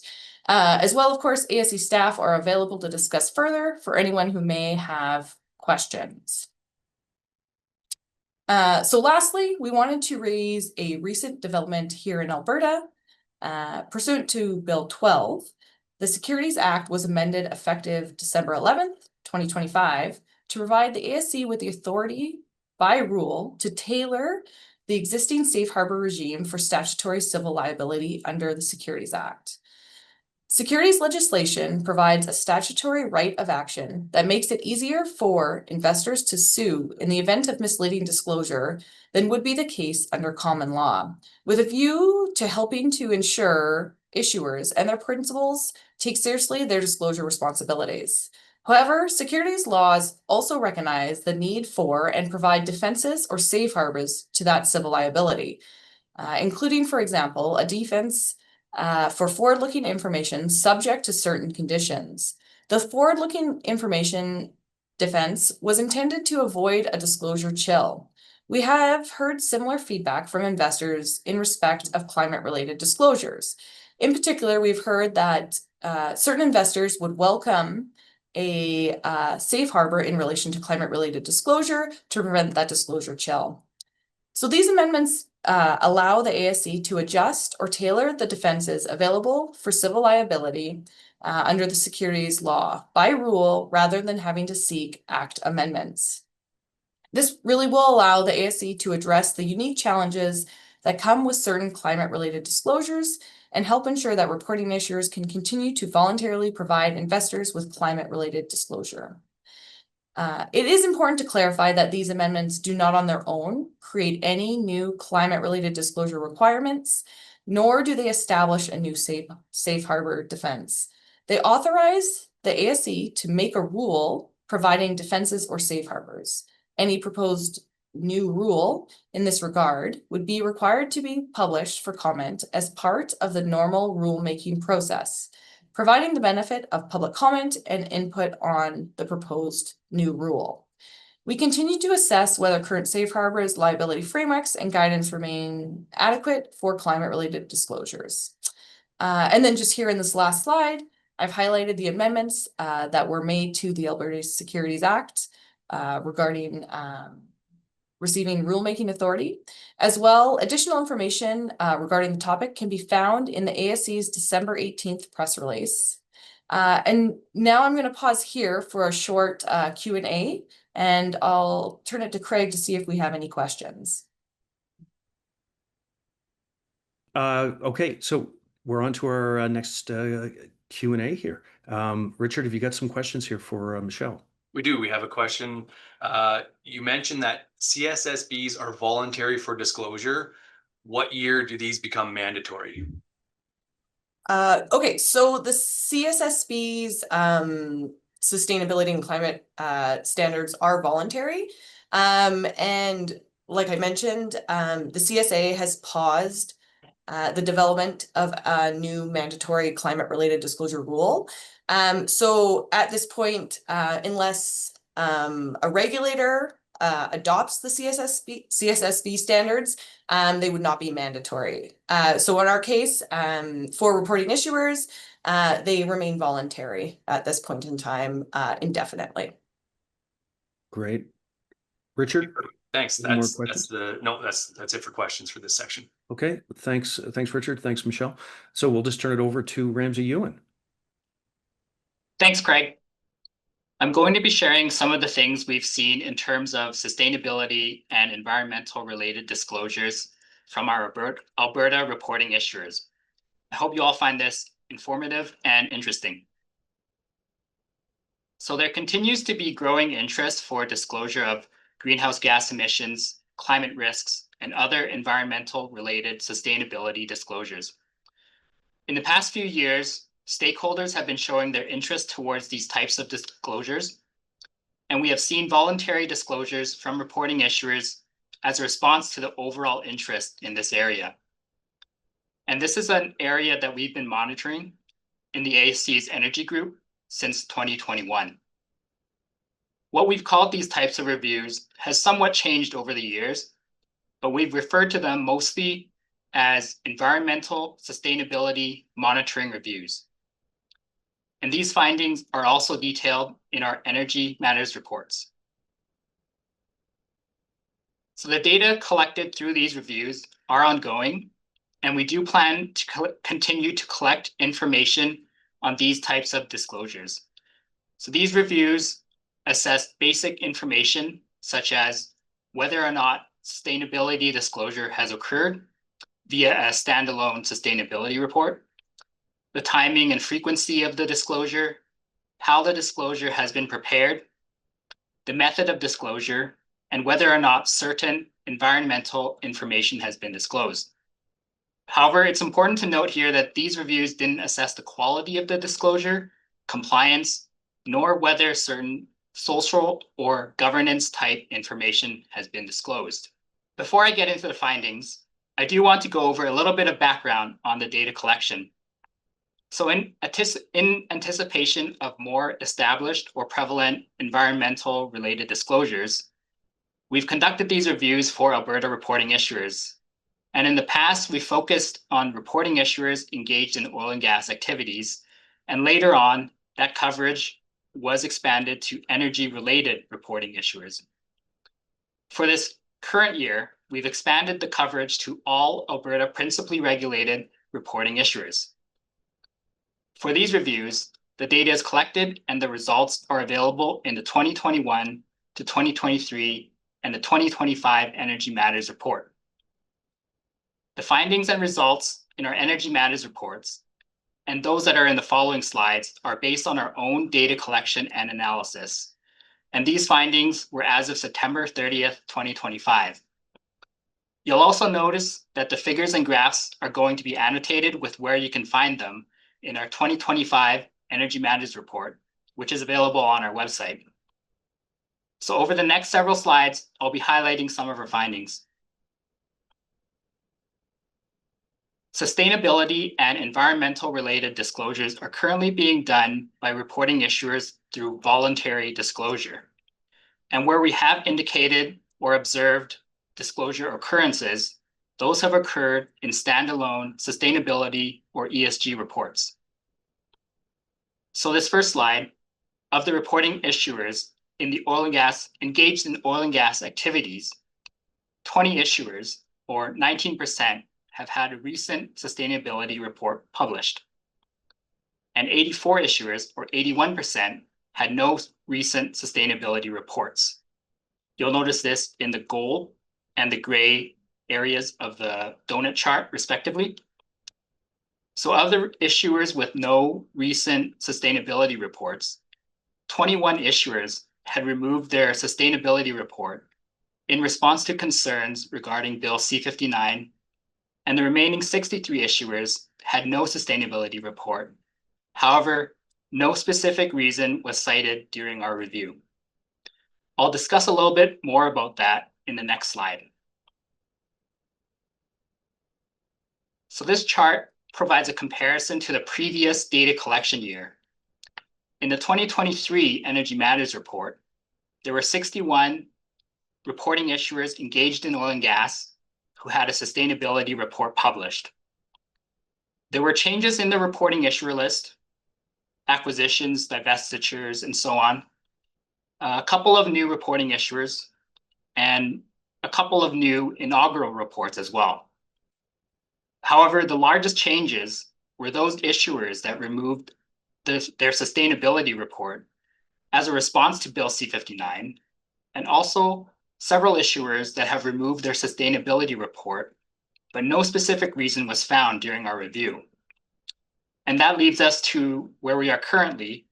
Speaker 4: As well, of course, ASC staff are available to discuss further for anyone who may have questions. So lastly, we wanted to raise a recent development here in Alberta. Pursuant to Bill 12, the Securities Act was amended effective December 11th, 2025, to provide the ASC with the authority by rule to tailor the existing safe harbor regime for statutory civil liability under the Securities Act. Securities legislation provides a statutory right of action that makes it easier for investors to sue in the event of misleading disclosure than would be the case under common law, with a view to helping to ensure issuers and their principals take seriously their disclosure responsibilities. However, securities laws also recognize the need for and provide defenses or safe harbors to that civil liability, including, for example, a defense for forward-looking information subject to certain conditions. The forward-looking information defense was intended to avoid a disclosure chill. We have heard similar feedback from investors in respect of climate-related disclosures. In particular, we've heard that certain investors would welcome a safe harbor in relation to climate-related disclosure to prevent that disclosure chill. So these amendments allow the ASC to adjust or tailor the defenses available for civil liability under the securities law by rule rather than having to seek Act amendments. This really will allow the ASC to address the unique challenges that come with certain climate-related disclosures and help ensure that reporting issuers can continue to voluntarily provide investors with climate-related disclosure. It is important to clarify that these amendments do not on their own create any new climate-related disclosure requirements, nor do they establish a new safe harbor defense. They authorize the ASC to make a rule providing defenses or safe harbors. Any proposed new rule in this regard would be required to be published for comment as part of the normal rulemaking process, providing the benefit of public comment and input on the proposed new rule. We continue to assess whether current safe harbors, liability frameworks, and guidance remain adequate for climate-related disclosures. And then just here in this last slide, I've highlighted the amendments that were made to the Alberta Securities Act regarding receiving rulemaking authority. As well, additional information regarding the topic can be found in the ASC's December 18th press release. And now I'm going to pause here for a short Q&A, and I'll turn it to Craig to see if we have any questions.
Speaker 2: Okay, so we're on to our next Q&A here. Richard, have you got some questions here for Michelle?
Speaker 3: We do. We have a question. You mentioned that CSSBs are voluntary for disclosure. What year do these become mandatory?
Speaker 4: Okay, so the CSSB's sustainability and climate standards are voluntary. And like I mentioned, the CSA has paused the development of a new mandatory climate-related disclosure rule. So at this point, unless a regulator adopts the CSSB standards, they would not be mandatory. So in our case, for reporting issuers, they remain voluntary at this point in time, indefinitely.
Speaker 2: Great. Richard?
Speaker 3: Thanks.
Speaker 2: Any more
Speaker 3: That's
Speaker 2: questions?
Speaker 3: that's it for questions for this section.
Speaker 2: Okay, thanks, Richard. Thanks, Michelle. So we'll just turn it over to Ramsey Ewan.
Speaker 5: Thanks, Craig. I'm going to be sharing some of the things we've seen in terms of sustainability and environmental related disclosures from our Alberta reporting issuers. I hope you all find this informative and interesting. So there continues to be growing interest for disclosure of greenhouse gas emissions, climate risks, and other environmental related sustainability disclosures. In the past few years, stakeholders have been showing their interest towards these types of disclosures, and we have seen voluntary disclosures from reporting issuers as a response to the overall interest in this area. And this is an area that we've been monitoring in the ASC's energy group since 2021. What we've called these types of reviews has somewhat changed over the years, but we've referred to them mostly as environmental sustainability monitoring reviews. And these findings are also detailed in our Energy Matters reports. So the data collected through these reviews are ongoing, and we do plan to continue to collect information on these types of disclosures. So these reviews assess basic information such as whether or not sustainability disclosure has occurred via a standalone sustainability report, the timing and frequency of the disclosure, how the disclosure has been prepared, the method of disclosure, and whether or not certain environmental information has been disclosed. However, it's important to note here that these reviews didn't assess the quality of the disclosure, compliance, nor whether certain social or governance type information has been disclosed. Before I get into the findings, I do want to go over a little bit of background on the data collection. So in anticipation of more established or prevalent environmental related disclosures, we've conducted these reviews for Alberta reporting issuers. And in the past, we focused on reporting issuers engaged in oil and gas activities. And later on, that coverage was expanded to energy-related reporting issuers. For this current year, we've expanded the coverage to all Alberta principally regulated reporting issuers. For these reviews, the data is collected and the results are available in the 2021 to 2023 and the 2025 Energy Matters report. The findings and results in our Energy Matters reports and those that are in the following slides are based on our own data collection and analysis. And these findings were as of September 30th, 2025. You'll also notice that the figures and graphs are going to be annotated with where you can find them in our 2025 Energy Matters report, which is available on our website. So over the next several slides, I'll be highlighting some of our findings. Sustainability and environmental related disclosures are currently being done by reporting issuers through voluntary disclosure. And where we have indicated or observed disclosure occurrences, those have occurred in standalone sustainability or ESG reports. So this first slide of the reporting issuers in the oil and gas engaged in oil and gas activities, 20 issuers or 19% have had a recent sustainability report published. And 84 issuers or 81% had no recent sustainability reports. You'll notice this in the gold and the gray areas of the donut chart, respectively. So of the issuers with no recent sustainability reports, 21 issuers had removed their sustainability report in response to concerns regarding Bill C-59, and the remaining 63 issuers had no sustainability report. However, no specific reason was cited during our review. I'll discuss a little bit more about that in the next slide. So this chart provides a comparison to the previous data collection year. In the 2023 Energy Matters report, there were 61 reporting issuers engaged in oil and gas who had a sustainability report published. There were changes in the reporting issuer list, acquisitions, divestitures, and so on. A couple of new reporting issuers and a couple of new inaugural reports as well. However, the largest changes were those issuers that removed their sustainability report as a response to Bill C-59, and also several issuers that have removed their sustainability report, but no specific reason was found during our review. And that leads us to where we are currently,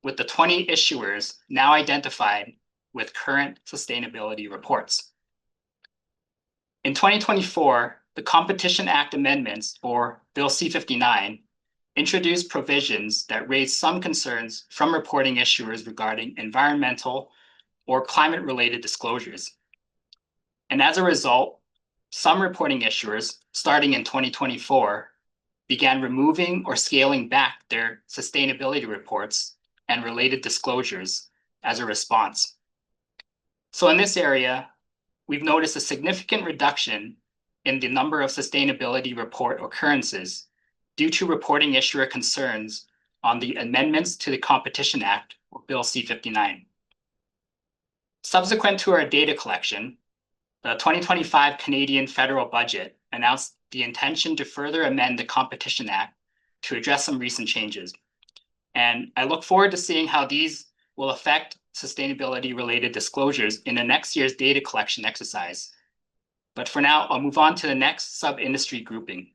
Speaker 5: with the 20 issuers now identified with current sustainability reports. In 2024, the Competition Act amendments, or Bill C-59, introduced provisions that raised some concerns from reporting issuers regarding environmental or climate-related disclosures. And as a result, some reporting issuers, starting in 2024, began removing or scaling back their sustainability reports and related disclosures as a response. So in this area, we've noticed a significant reduction in the number of sustainability report occurrences due to reporting issuer concerns on the amendments to the Competition Act, or Bill C-59. Subsequent to our data collection, the 2025 Canadian federal budget announced the intention to further amend the Competition Act to address some recent changes. And I look forward to seeing how these will affect sustainability-related disclosures in the next year's data collection exercise. But for now, I'll move on to the next sub-industry grouping.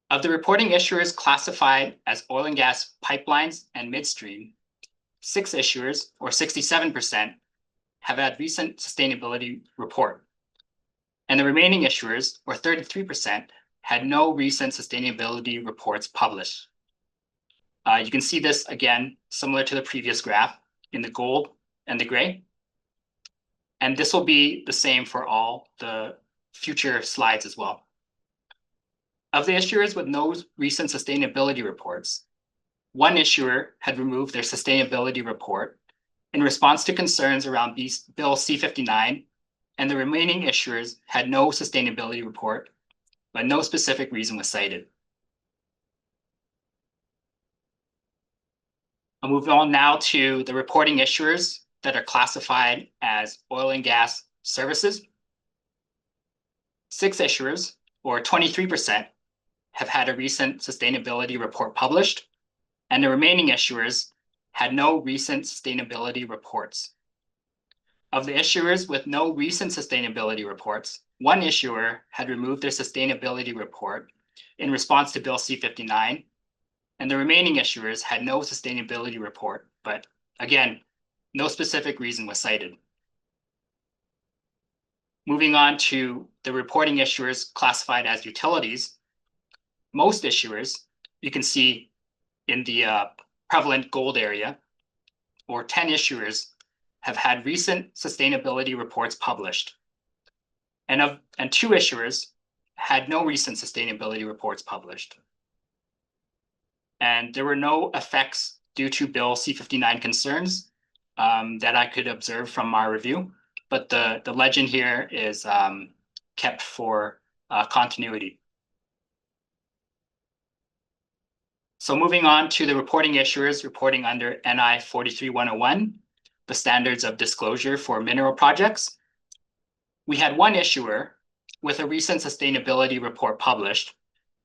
Speaker 5: Of the reporting issuers classified as oil and gas pipelines and midstream, 6 issuers, or 67%, have had recent sustainability report. And the remaining issuers, or 33%, had no recent sustainability reports published. You can see this again, similar to the previous graph, in the gold and the gray. And this will be the same for all the future slides as well. Of the issuers with no recent sustainability reports, 1 issuer had removed their sustainability report in response to concerns around Bill C-59, and the remaining issuers had no sustainability report, but no specific reason was cited. I'll move on now to the reporting issuers that are classified as oil and gas services. 6 issuers, or 23%, have had a recent sustainability report published, and the remaining issuers had no recent sustainability reports. Of the issuers with no recent sustainability reports, 1 issuer had removed their sustainability report in response to Bill C-59, and the remaining issuers had no sustainability report, but again, no specific reason was cited. Moving on to the reporting issuers classified as utilities, most issuers, you can see in the prevalent gold area, or 10 issuers, have had recent sustainability reports published. And 2 issuers had no recent sustainability reports published. And there were no effects due to Bill C-59 concerns that I could observe from our review, but the legend here is kept for continuity. So moving on to the reporting issuers reporting under NI 43-101, the standards of disclosure for mineral projects. We had 1 issuer with a recent sustainability report published,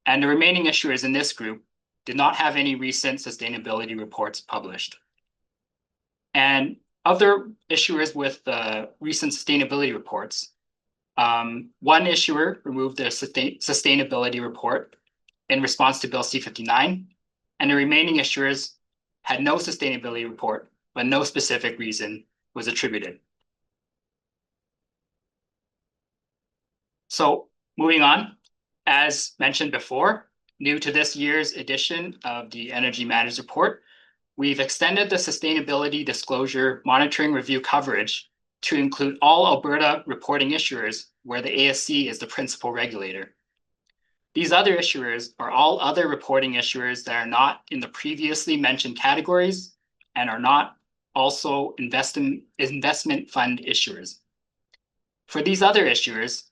Speaker 5: and the remaining issuers in this group did not have any recent sustainability reports published. And other issuers with recent sustainability reports, 1 issuer removed their sustainability report in response to Bill C-59, and the remaining issuers had no sustainability report, but no specific reason was attributed. So moving on, as mentioned before, new to this year's edition of the Energy Matters Report, we've extended the sustainability disclosure monitoring review coverage to include all Alberta reporting issuers where the ASC is the principal regulator. These other issuers are all other reporting issuers that are not in the previously mentioned categories and are not also investment fund issuers. For these other issuers,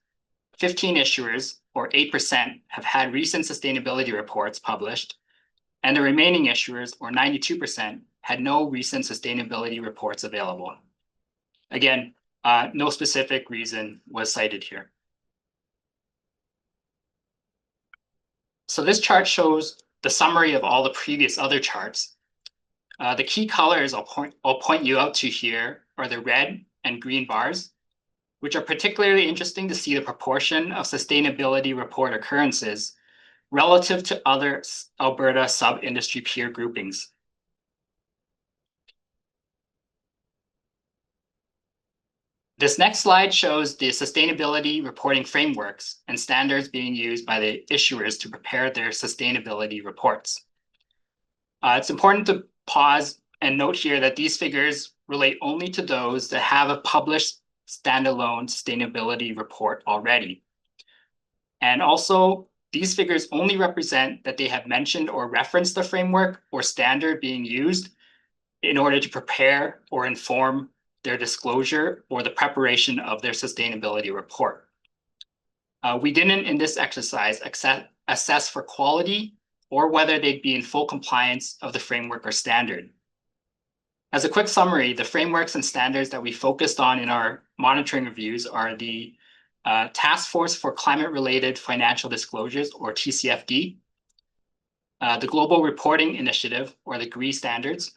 Speaker 5: 15 issuers, or 8%, have had recent sustainability reports published, and the remaining issuers, or 92%, had no recent sustainability reports available. Again, no specific reason was cited here. So this chart shows the summary of all the previous other charts. The key colors I'll point you out to here are the red and green bars, which are particularly interesting to see the proportion of sustainability report occurrences relative to other Alberta sub-industry peer groupings. This next slide shows the sustainability reporting frameworks and standards being used by the issuers to prepare their sustainability reports. It's important to pause and note here that these figures relate only to those that have a published standalone sustainability report already. And also, these figures only represent that they have mentioned or referenced the framework or standard being used in order to prepare or inform their disclosure or the preparation of their sustainability report. We didn't in this exercise assess for quality or whether they'd be in full compliance of the framework or standard. As a quick summary, the frameworks and standards that we focused on in our monitoring reviews are the Task Force for Climate-Related Financial Disclosures, or TCFD, the Global Reporting Initiative, or the GRI standards,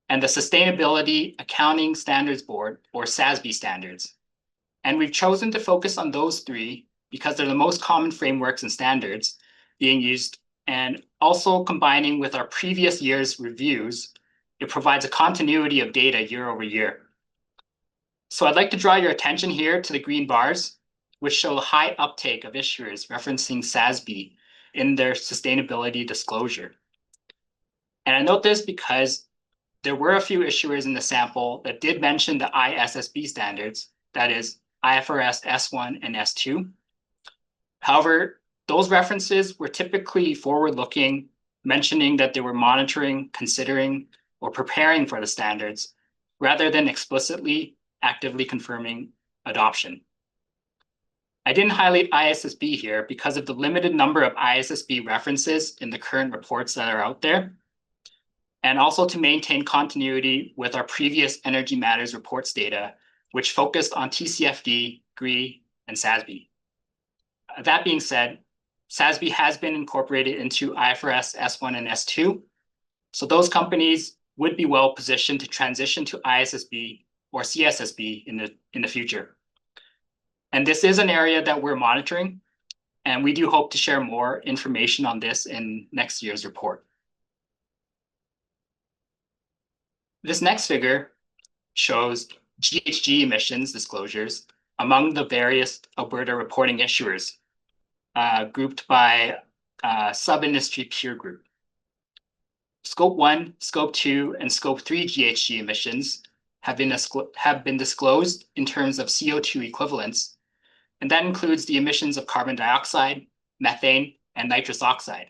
Speaker 5: and the Sustainability Accounting Standards Board, or SASB standards. And we've chosen to focus on those three because they're the most common frameworks and standards being used, and also combining with our previous year's reviews, it provides a continuity of data year over year. So I'd like to draw your attention here to the green bars, which show a high uptake of issuers referencing SASB in their sustainability disclosure. And I note this because there were a few issuers in the sample that did mention the ISSB standards, that is IFRS S1 and S2. However, those references were typically forward-looking, mentioning that they were monitoring, considering, or preparing for the standards, rather than explicitly actively confirming adoption. I didn't highlight ISSB here because of the limited number of ISSB references in the current reports that are out there, and also to maintain continuity with our previous Energy Matters reports data, which focused on TCFD, GRI, and SASB. That being said, SASB has been incorporated into IFRS S1 and S2, so those companies would be well positioned to transition to ISSB or CSSB in the future. And this is an area that we're monitoring, and we do hope to share more information on this in next year's report. This next figure shows GHG emissions disclosures among the various Alberta reporting issuers, grouped by sub-industry peer group. Scope 1, Scope 2, and Scope 3 GHG emissions have been disclosed in terms of CO2 equivalents, and that includes the emissions of carbon dioxide, methane, and nitrous oxide.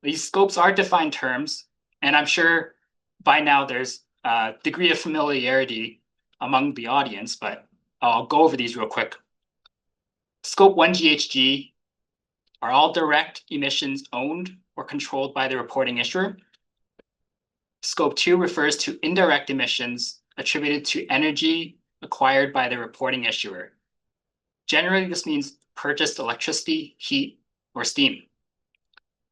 Speaker 5: These scopes are defined terms, and I'm sure by now there's a degree of familiarity among the audience, but I'll go over these real quick. Scope 1 GHG are all direct emissions owned or controlled by the reporting issuer. Scope 2 refers to indirect emissions attributed to energy acquired by the reporting issuer. Generally, this means purchased electricity, heat, or steam.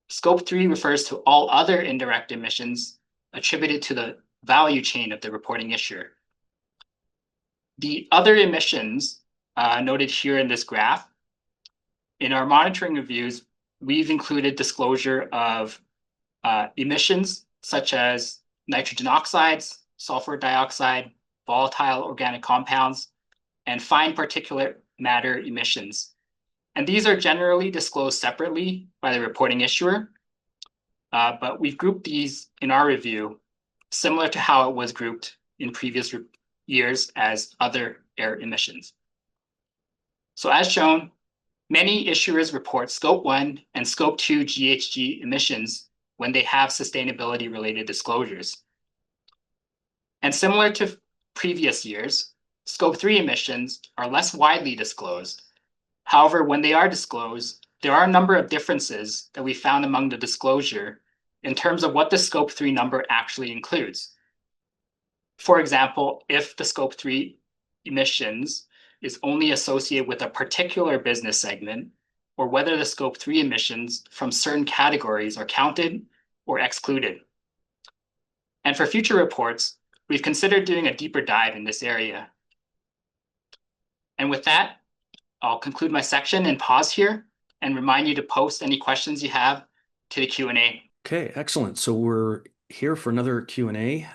Speaker 5: Scope 3 refers to all other indirect emissions attributed to the value chain of the reporting issuer. The other emissions noted here in this graph, in our monitoring reviews, we've included disclosure of emissions such as nitrogen oxides, sulfur dioxide, volatile organic compounds, and fine particulate matter emissions. And these are generally disclosed separately by the reporting issuer. But we've grouped these in our review similar to how it was grouped in previous years as other air emissions. So as shown, many issuers report Scope 1 and Scope 2 GHG emissions when they have sustainability-related disclosures. And similar to previous years, Scope 3 emissions are less widely disclosed. However, when they are disclosed, there are a number of differences that we found among the disclosure in terms of what the Scope 3 number actually includes. For example, if the Scope 3 emissions is only associated with a particular business segment, or whether the Scope 3 emissions from certain categories are counted or excluded. And for future reports, we've considered doing a deeper dive in this area. And with that, I'll conclude my section and pause here and remind you to post any questions you have to the Q&A.
Speaker 2: Okay, excellent. So we're here for another Q&A.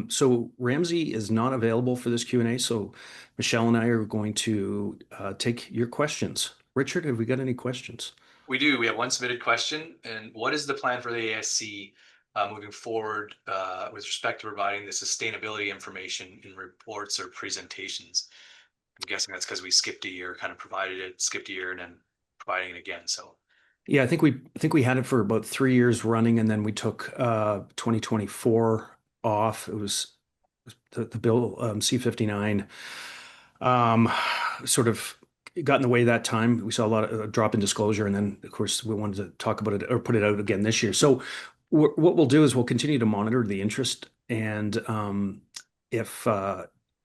Speaker 2: So Ramsey is not available for this Q&A, so Michelle and I are going to take your questions. Richard, have we got any questions?
Speaker 3: We do. We have one submitted question. And what is the plan for the ASC moving forward with respect to providing the sustainability information in reports or presentations? I'm guessing that's because we skipped a year, kind of provided it, skipped a year, and then providing it again. So
Speaker 2: yeah, I think we had it for about 3 years running, and then we took 2024 off. It was the bill C-59 sort of got in the way that time. We saw a lot of drop in disclosure, and then of course we wanted to talk about it or put it out again this year. So what we'll do is we'll continue to monitor the interest, and if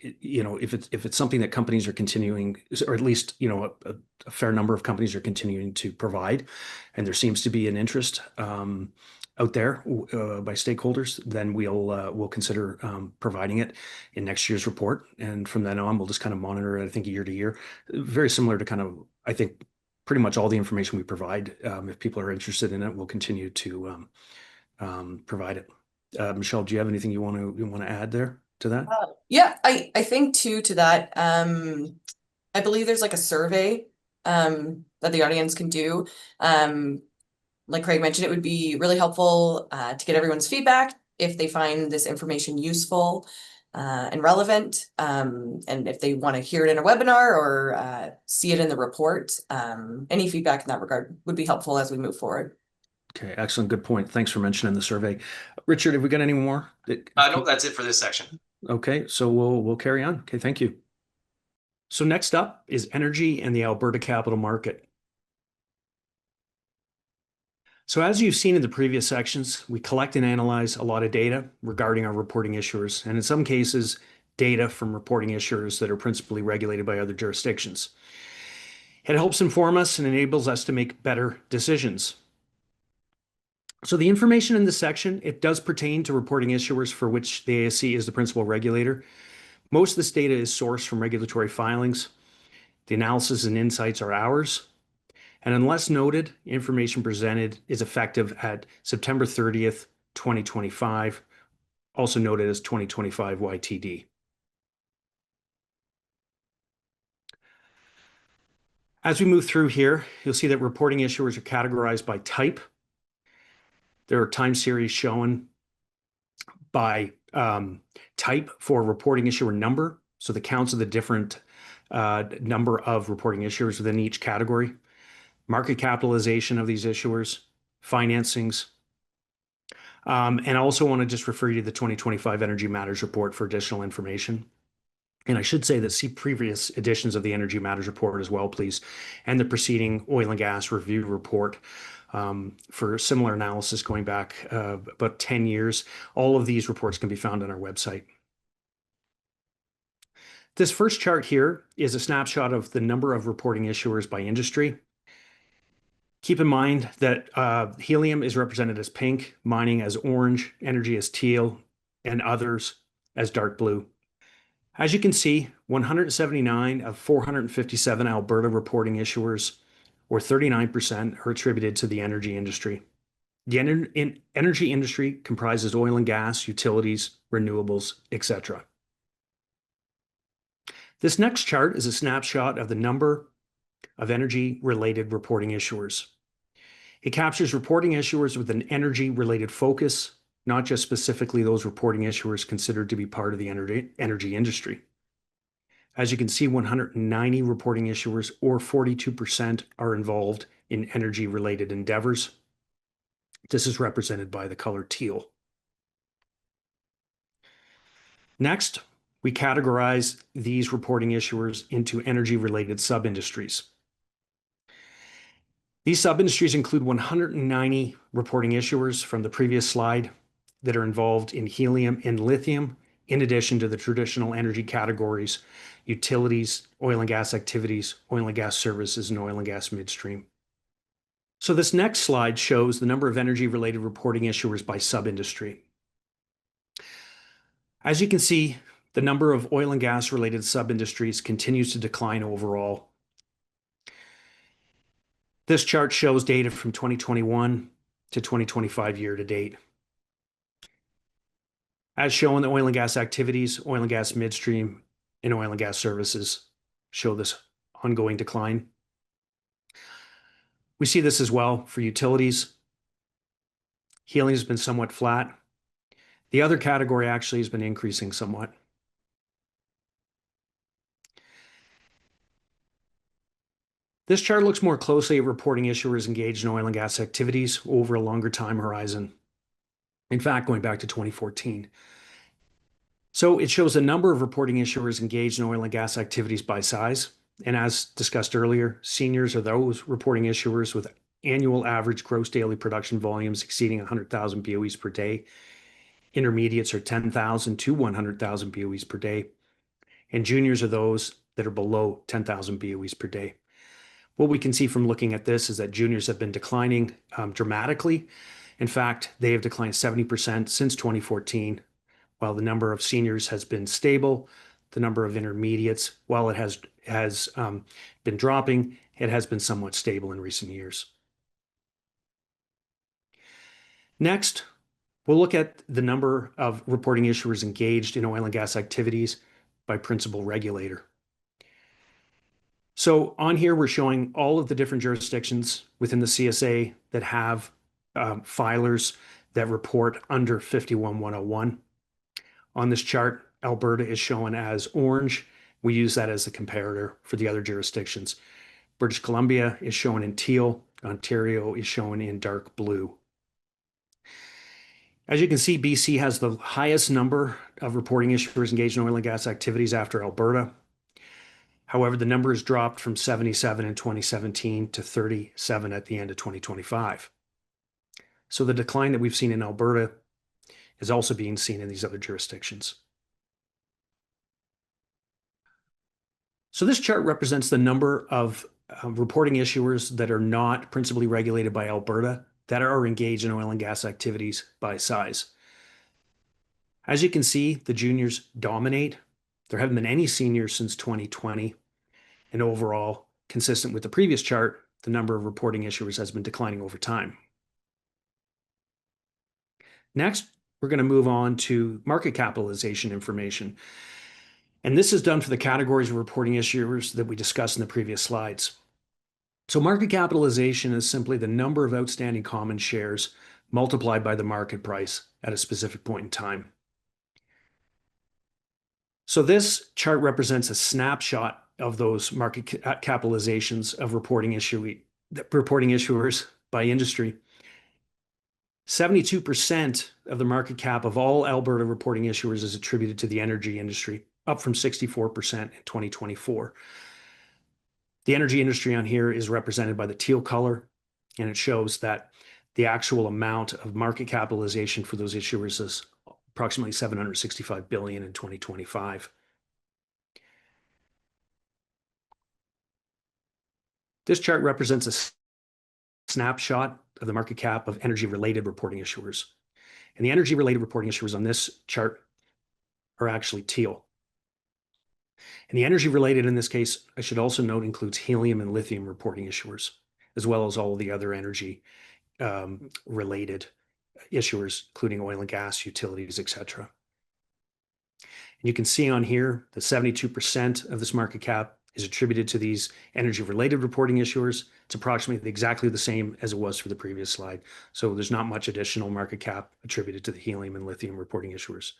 Speaker 2: it's something that companies are continuing, or at least a fair number of companies are continuing to provide, and there seems to be an interest out there by stakeholders, then we'll consider providing it in next year's report. And from then on, we'll just kind of monitor it, I think, year to year. Very similar to kind of, I think, pretty much all the information we provide. If people are interested in it, we'll continue to provide it. Michelle, do you have anything you want to add there to that?
Speaker 4: Yeah, I think too to that. I believe there's like a survey that the audience can do. Like Craig mentioned, it would be really helpful to get everyone's feedback if they find this information useful and relevant, and if they want to hear it in a webinar or see it in the report. Any feedback in that regard would be helpful as we move forward.
Speaker 2: Okay, excellent. Good point. Thanks for mentioning the survey. Richard, have we got any more?
Speaker 3: no, that's it for this section.
Speaker 2: Okay, so we'll carry on. Okay, thank you. So next up is energy and the Alberta capital market. So as you've seen in the previous sections, we collect and analyze a lot of data regarding our reporting issuers, and in some cases, data from reporting issuers that are principally regulated by other jurisdictions. It helps inform us and enables us to make better decisions. So the information in this section, it does pertain to reporting issuers for which the ASC is the principal regulator. Most of this data is sourced from regulatory filings. The analysis and insights are ours. And unless noted, information presented is effective at September 30th, 2025, also noted as 2025 YTD. As we move through here, you'll see that reporting issuers are categorized by type. There are time series shown by type for reporting issuer number, so the counts of the different number of reporting issuers within each category, market capitalization of these issuers, financings, and I also want to just refer you to the 2025 Energy Matters Report for additional information. And I should say that see previous editions of the Energy Matters Report as well, please, and the preceding Oil and Gas Review Report for similar analysis going back about 10 years. All of these reports can be found on our website. This first chart here is a snapshot of the number of reporting issuers by industry. Keep in mind that helium is represented as pink, mining as orange, energy as teal, and others as dark blue. As you can see, 179 of 457 Alberta reporting issuers, or 39%, are attributed to the energy industry. The energy industry comprises oil and gas, utilities, renewables, etc. This next chart is a snapshot of the number of energy-related reporting issuers. It captures reporting issuers with an energy-related focus, not just specifically those reporting issuers considered to be part of the energy industry. As you can see, 190 reporting issuers, or 42%, are involved in energy-related endeavors. This is represented by the color teal. Next, we categorize these reporting issuers into energy-related sub-industries. These sub-industries include 190 reporting issuers from the previous slide that are involved in helium and lithium, in addition to the traditional energy categories, utilities, oil and gas activities, oil and gas services, and oil and gas midstream. So this next slide shows the number of energy-related reporting issuers by sub-industry. As you can see, the number of oil and gas-related sub-industries continues to decline overall. This chart shows data from 2021 to 2025 year to date. As shown, the oil and gas activities, oil and gas midstream, and oil and gas services show this ongoing decline. We see this as well for utilities. Helium has been somewhat flat. The other category actually has been increasing somewhat. This chart looks more closely at reporting issuers engaged in oil and gas activities over a longer time horizon. In fact, going back to 2014. So it shows the number of reporting issuers engaged in oil and gas activities by size. And as discussed earlier, seniors are those reporting issuers with annual average gross daily production volumes exceeding 100,000 BOEs per day. Intermediates are 10,000 to 100,000 BOEs per day. And juniors are those that are below 10,000 BOEs per day. What we can see from looking at this is that juniors have been declining dramatically. In fact, they have declined 70% since 2014, while the number of seniors has been stable. The number of intermediates, while it has been dropping, it has been somewhat stable in recent years. Next, we'll look at the number of reporting issuers engaged in oil and gas activities by principal regulator. So on here, we're showing all of the different jurisdictions within the CSA that have filers that report under 51101. On this chart, Alberta is shown as orange. We use that as a comparator for the other jurisdictions. British Columbia is shown in teal. Ontario is shown in dark blue. As you can see, BC has the highest number of reporting issuers engaged in oil and gas activities after Alberta. However, the number has dropped from 77 in 2017 to 37 at the end of 2025. So the decline that we've seen in Alberta is also being seen in these other jurisdictions. So this chart represents the number of reporting issuers that are not principally regulated by Alberta that are engaged in oil and gas activities by size. As you can see, the juniors dominate. There haven't been any seniors since 2020. And overall, consistent with the previous chart, the number of reporting issuers has been declining over time. Next, we're going to move on to market capitalization information. And this is done for the categories of reporting issuers that we discussed in the previous slides. So market capitalization is simply the number of outstanding common shares multiplied by the market price at a specific point in time. So this chart represents a snapshot of those market capitalizations of reporting issuers by industry. 72% of the market cap of all Alberta reporting issuers is attributed to the energy industry, up from 64% in 2024. The energy industry on here is represented by the teal color, and it shows that the actual amount of market capitalization for those issuers is approximately $765 billion in 2025. This chart represents a snapshot of the market cap of energy-related reporting issuers. And the energy-related reporting issuers on this chart are actually teal. And the energy-related in this case, I should also note, includes helium and lithium reporting issuers, as well as all of the other energy related issuers, including oil and gas, utilities, etc. And you can see on here that 72% of this market cap is attributed to these energy-related reporting issuers. It's approximately exactly the same as it was for the previous slide. So there's not much additional market cap attributed to the helium and lithium reporting issuers.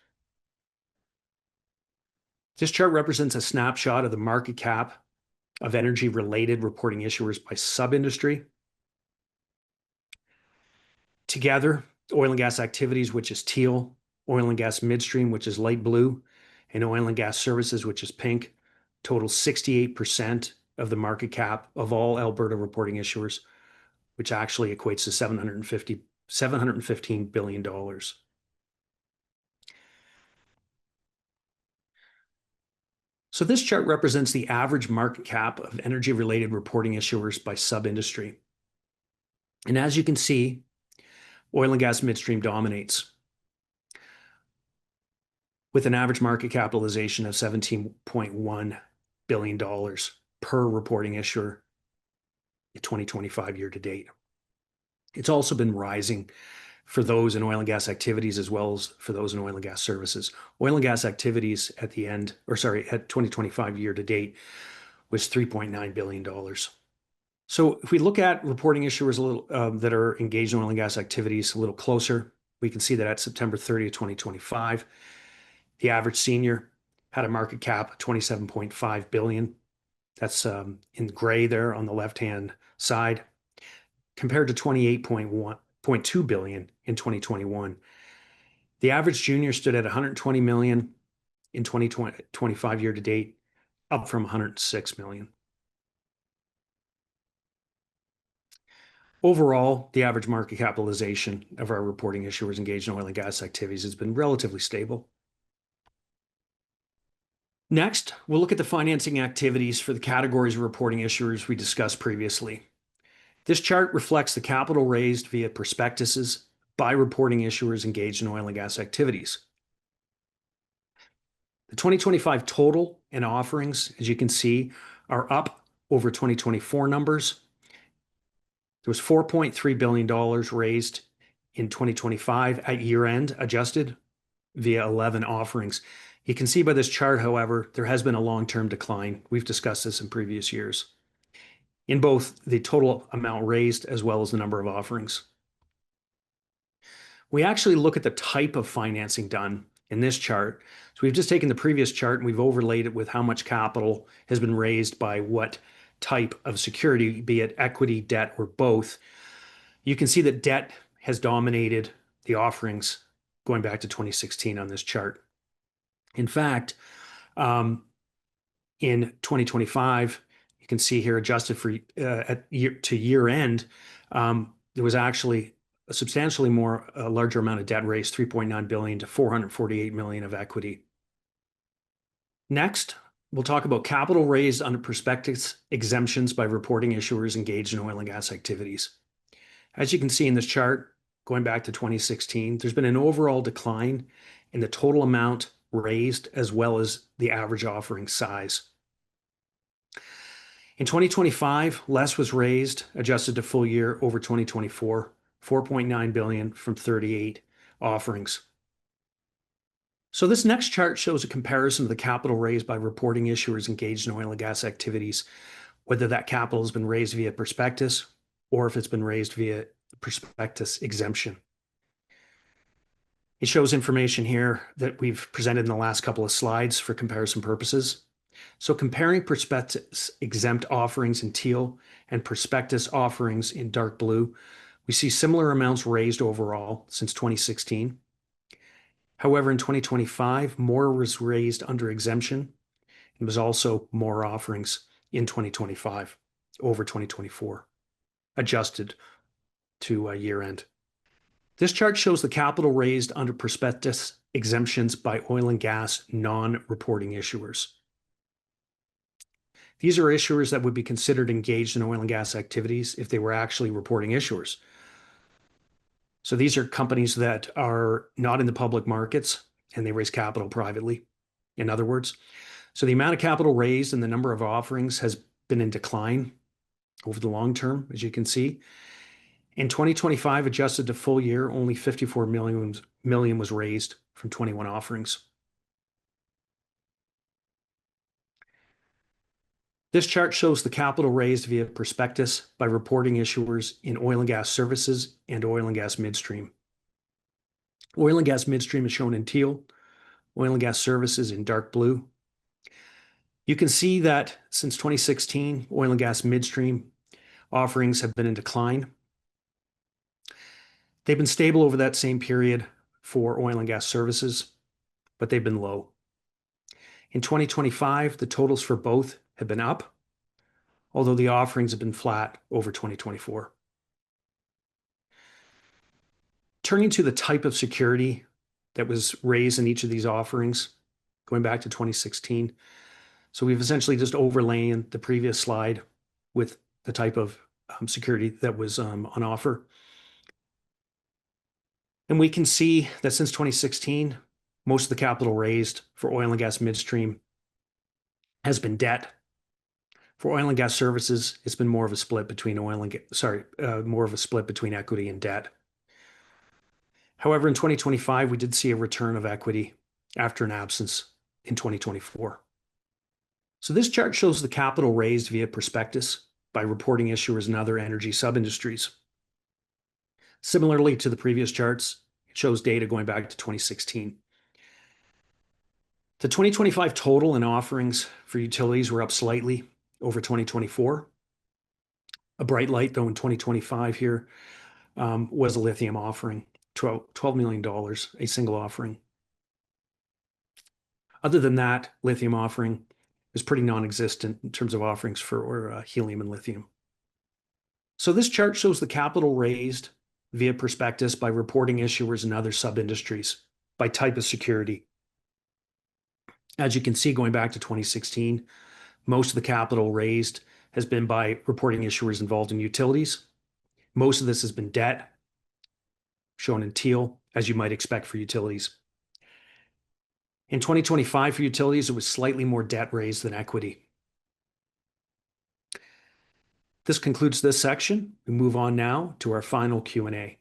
Speaker 2: This chart represents a snapshot of the market cap of energy-related reporting issuers by sub-industry. Together, oil and gas activities, which is teal, oil and gas midstream, which is light blue, and oil and gas services, which is pink, total 68% of the market cap of all Alberta reporting issuers, which actually equates to $715 billion. So this chart represents the average market cap of energy-related reporting issuers by sub-industry. And as you can see, oil and gas midstream dominates with an average market capitalization of $17.1 billion per reporting issuer in 2025 year to date. It's also been rising for those in oil and gas activities as well as for those in oil and gas services. Oil and gas activities at 2025 year to date was $3.9 billion. So if we look at reporting issuers a little that are engaged in oil and gas activities a little closer, we can see that at September 30th, 2025, the average senior had a market cap of $27.5 billion. That's in gray there on the left-hand side, compared to $28.2 billion in 2021. The average junior stood at $120 million in 2025 year to date, up from $106 million. Overall, the average market capitalization of our reporting issuers engaged in oil and gas activities has been relatively stable. Next, we'll look at the financing activities for the categories of reporting issuers we discussed previously. This chart reflects the capital raised via prospectuses by reporting issuers engaged in oil and gas activities. The 2025 total and offerings, as you can see, are up over 2024 numbers. There was $4.3 billion raised in 2025 at year end, adjusted via 11 offerings. You can see by this chart, however, there has been a long-term decline. We've discussed this in previous years in both the total amount raised as well as the number of offerings. We actually look at the type of financing done in this chart. So we've just taken the previous chart and we've overlaid it with how much capital has been raised by what type of security, be it equity, debt, or both. You can see that debt has dominated the offerings going back to 2016 on this chart. In fact, in 2025, you can see here adjusted for year end, there was actually a substantially larger amount of debt raised, $3.9 billion to $448 million of equity. Next, we'll talk about capital raised under prospectus exemptions by reporting issuers engaged in oil and gas activities. As you can see in this chart, going back to 2016, there's been an overall decline in the total amount raised as well as the average offering size. In 2025, less was raised, adjusted to full year over 2024, $4.9 billion from 38 offerings. So this next chart shows a comparison of the capital raised by reporting issuers engaged in oil and gas activities, whether that capital has been raised via prospectus or if it's been raised via prospectus exemption. It shows information here that we've presented in the last couple of slides for comparison purposes. So comparing prospectus exempt offerings in teal and prospectus offerings in dark blue, we see similar amounts raised overall since 2016. However, in 2025, more was raised under exemption. There was also more offerings in 2025 over 2024, adjusted to year end. This chart shows the capital raised under prospectus exemptions by oil and gas non-reporting issuers. These are issuers that would be considered engaged in oil and gas activities if they were actually reporting issuers. So these are companies that are not in the public markets and they raise capital privately, in other words. So the amount of capital raised and the number of offerings has been in decline over the long term, as you can see. In 2025, adjusted to full year, only $54 million was raised from 21 offerings. This chart shows the capital raised via prospectus by reporting issuers in oil and gas services and oil and gas midstream. Oil and gas midstream is shown in teal, oil and gas services in dark blue. You can see that since 2016, oil and gas midstream offerings have been in decline. They've been stable over that same period for oil and gas services, but they've been low. In 2025, the totals for both have been up, although the offerings have been flat over 2024. Turning to the type of security that was raised in each of these offerings, going back to 2016. So we've essentially just overlain the previous slide with the type of security that was on offer. And we can see that since 2016, most of the capital raised for oil and gas midstream has been debt. For oil and gas services, it's been more of a split between more of a split between equity and debt. However, in 2025, we did see a return of equity after an absence in 2024. So this chart shows the capital raised via prospectus by reporting issuers and other energy sub-industries. Similarly to the previous charts, it shows data going back to 2016. The 2025 total in offerings for utilities were up slightly over 2024. A bright light, though, in 2025 here was a lithium offering, $12 million, a single offering. Other than that, lithium offering is pretty non-existent in terms of offerings for helium and lithium. So this chart shows the capital raised via prospectus by reporting issuers and other sub-industries by type of security. As you can see, going back to 2016, most of the capital raised has been by reporting issuers involved in utilities. Most of this has been debt, shown in teal, as you might expect for utilities. In 2025 for utilities, it was slightly more debt raised than equity. This concludes this section. We move on now to our final Q&A.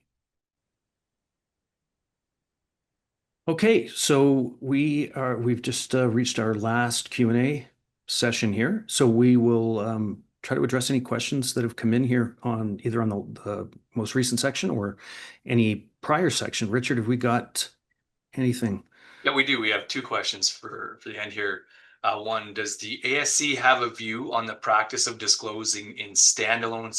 Speaker 2: Okay, so we've just reached our last Q&A session here. So we will try to address any questions that have come in here on either on the most recent section or any prior section. Richard, have we got anything?
Speaker 3: Yeah, we do. We have two questions for the end here. One, does the ASC have a view on the practice of disclosing in standalone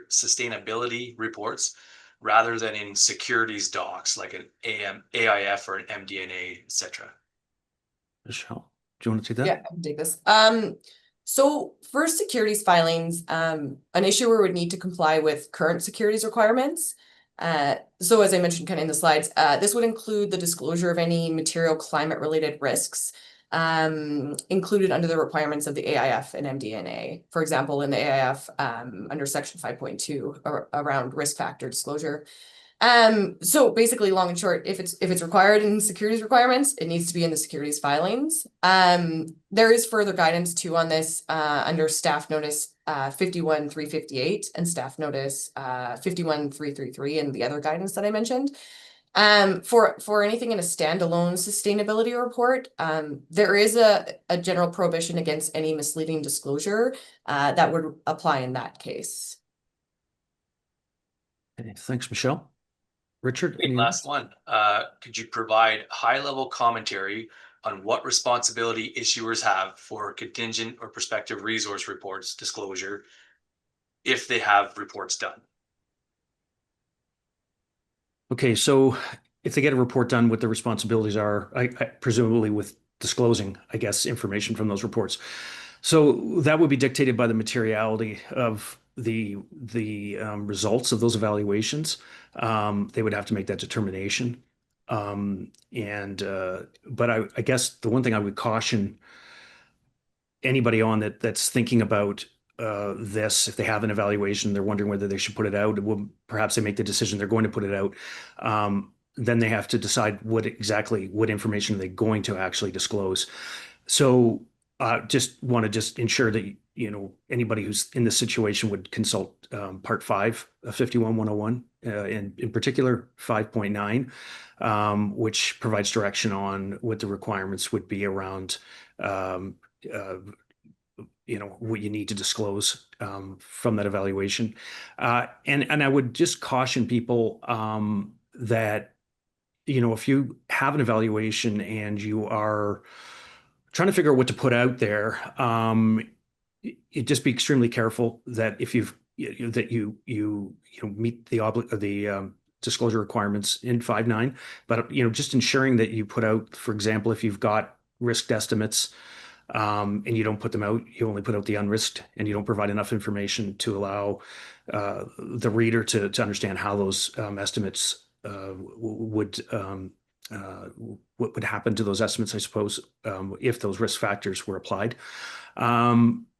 Speaker 3: sustainability reports rather than in securities docs like an AIF or an MD&A, etc.?
Speaker 2: Michelle, do you want to take that?
Speaker 4: Yeah, I can take this. So for securities filings, an issuer would need to comply with current securities requirements. So as I mentioned kind of in the slides, this would include the disclosure of any material climate-related risks included under the requirements of the AIF and MD&A. For example, in the AIF, under section 5.2 around risk factor disclosure. So basically, long and short, if it's required in securities requirements, it needs to be in the securities filings. There is further guidance too on this under staff notice 51-358 and staff notice 51-333 and the other guidance that I mentioned. For anything in a standalone sustainability report, there is a general prohibition against any misleading disclosure that would apply in that case.
Speaker 2: Okay, thanks, Michelle. Richard,
Speaker 3: Okay, last one. Could you provide high-level commentary on what responsibility issuers have for contingent or prospective resource reports disclosure if they have reports done?
Speaker 2: Okay, so if they get a report done, what the responsibilities are, I presumably with disclosing, I guess, information from those reports. So that would be dictated by the materiality of the results of those evaluations. They would have to make that determination. But I guess the one thing I would caution anybody on that's thinking about this, if they have an evaluation, they're wondering whether they should put it out. Perhaps they make the decision they're going to put it out. Then they have to decide what information are they going to actually disclose. So just want to ensure that anybody who's in this situation would consult Part 5 of 51-101, in particular 5.9, which provides direction on what the requirements would be around what you need to disclose from that evaluation. And I would just caution people that, if you have an evaluation and you are trying to figure out what to put out there, just be extremely careful that if that you meet the disclosure requirements in 5.9, but just ensuring that you put out, for example, if you've got risked estimates and you don't put them out, you only put out the unrisked, and you don't provide enough information to allow the reader to understand how those estimates would what would happen to those estimates, I suppose, if those risk factors were applied.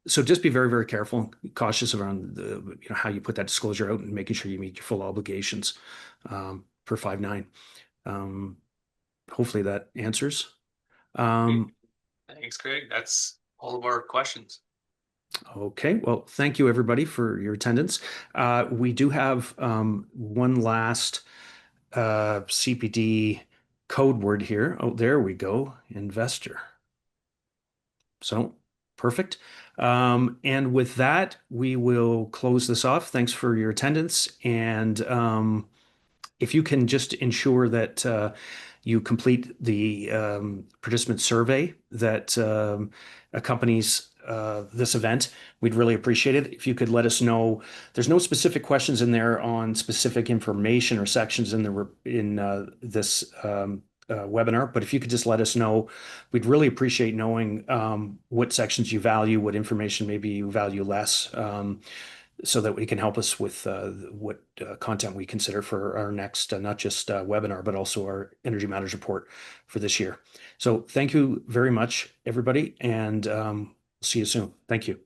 Speaker 2: So just be very, very careful and cautious around how you put that disclosure out and making sure you meet your full obligations per 5.9. Hopefully that answers.
Speaker 3: Thanks, Craig. That's all of our questions.
Speaker 2: Okay, well, thank you everybody for your attendance. We do have one last CPD code word here. Oh, there we go, investor. So perfect. And with that, we will close this off. Thanks for your attendance. And if you can just ensure that you complete the participant survey that accompanies this event, we'd really appreciate it. If you could let us know, there's no specific questions in there on specific information or sections in this webinar, but if you could just let us know, we'd really appreciate knowing what sections you value, what information maybe you value less, so that we can help us with what content we consider for our next, not just webinar, but also our Energy Matters report for this year. So thank you very much, everybody, and see you soon. Thank you.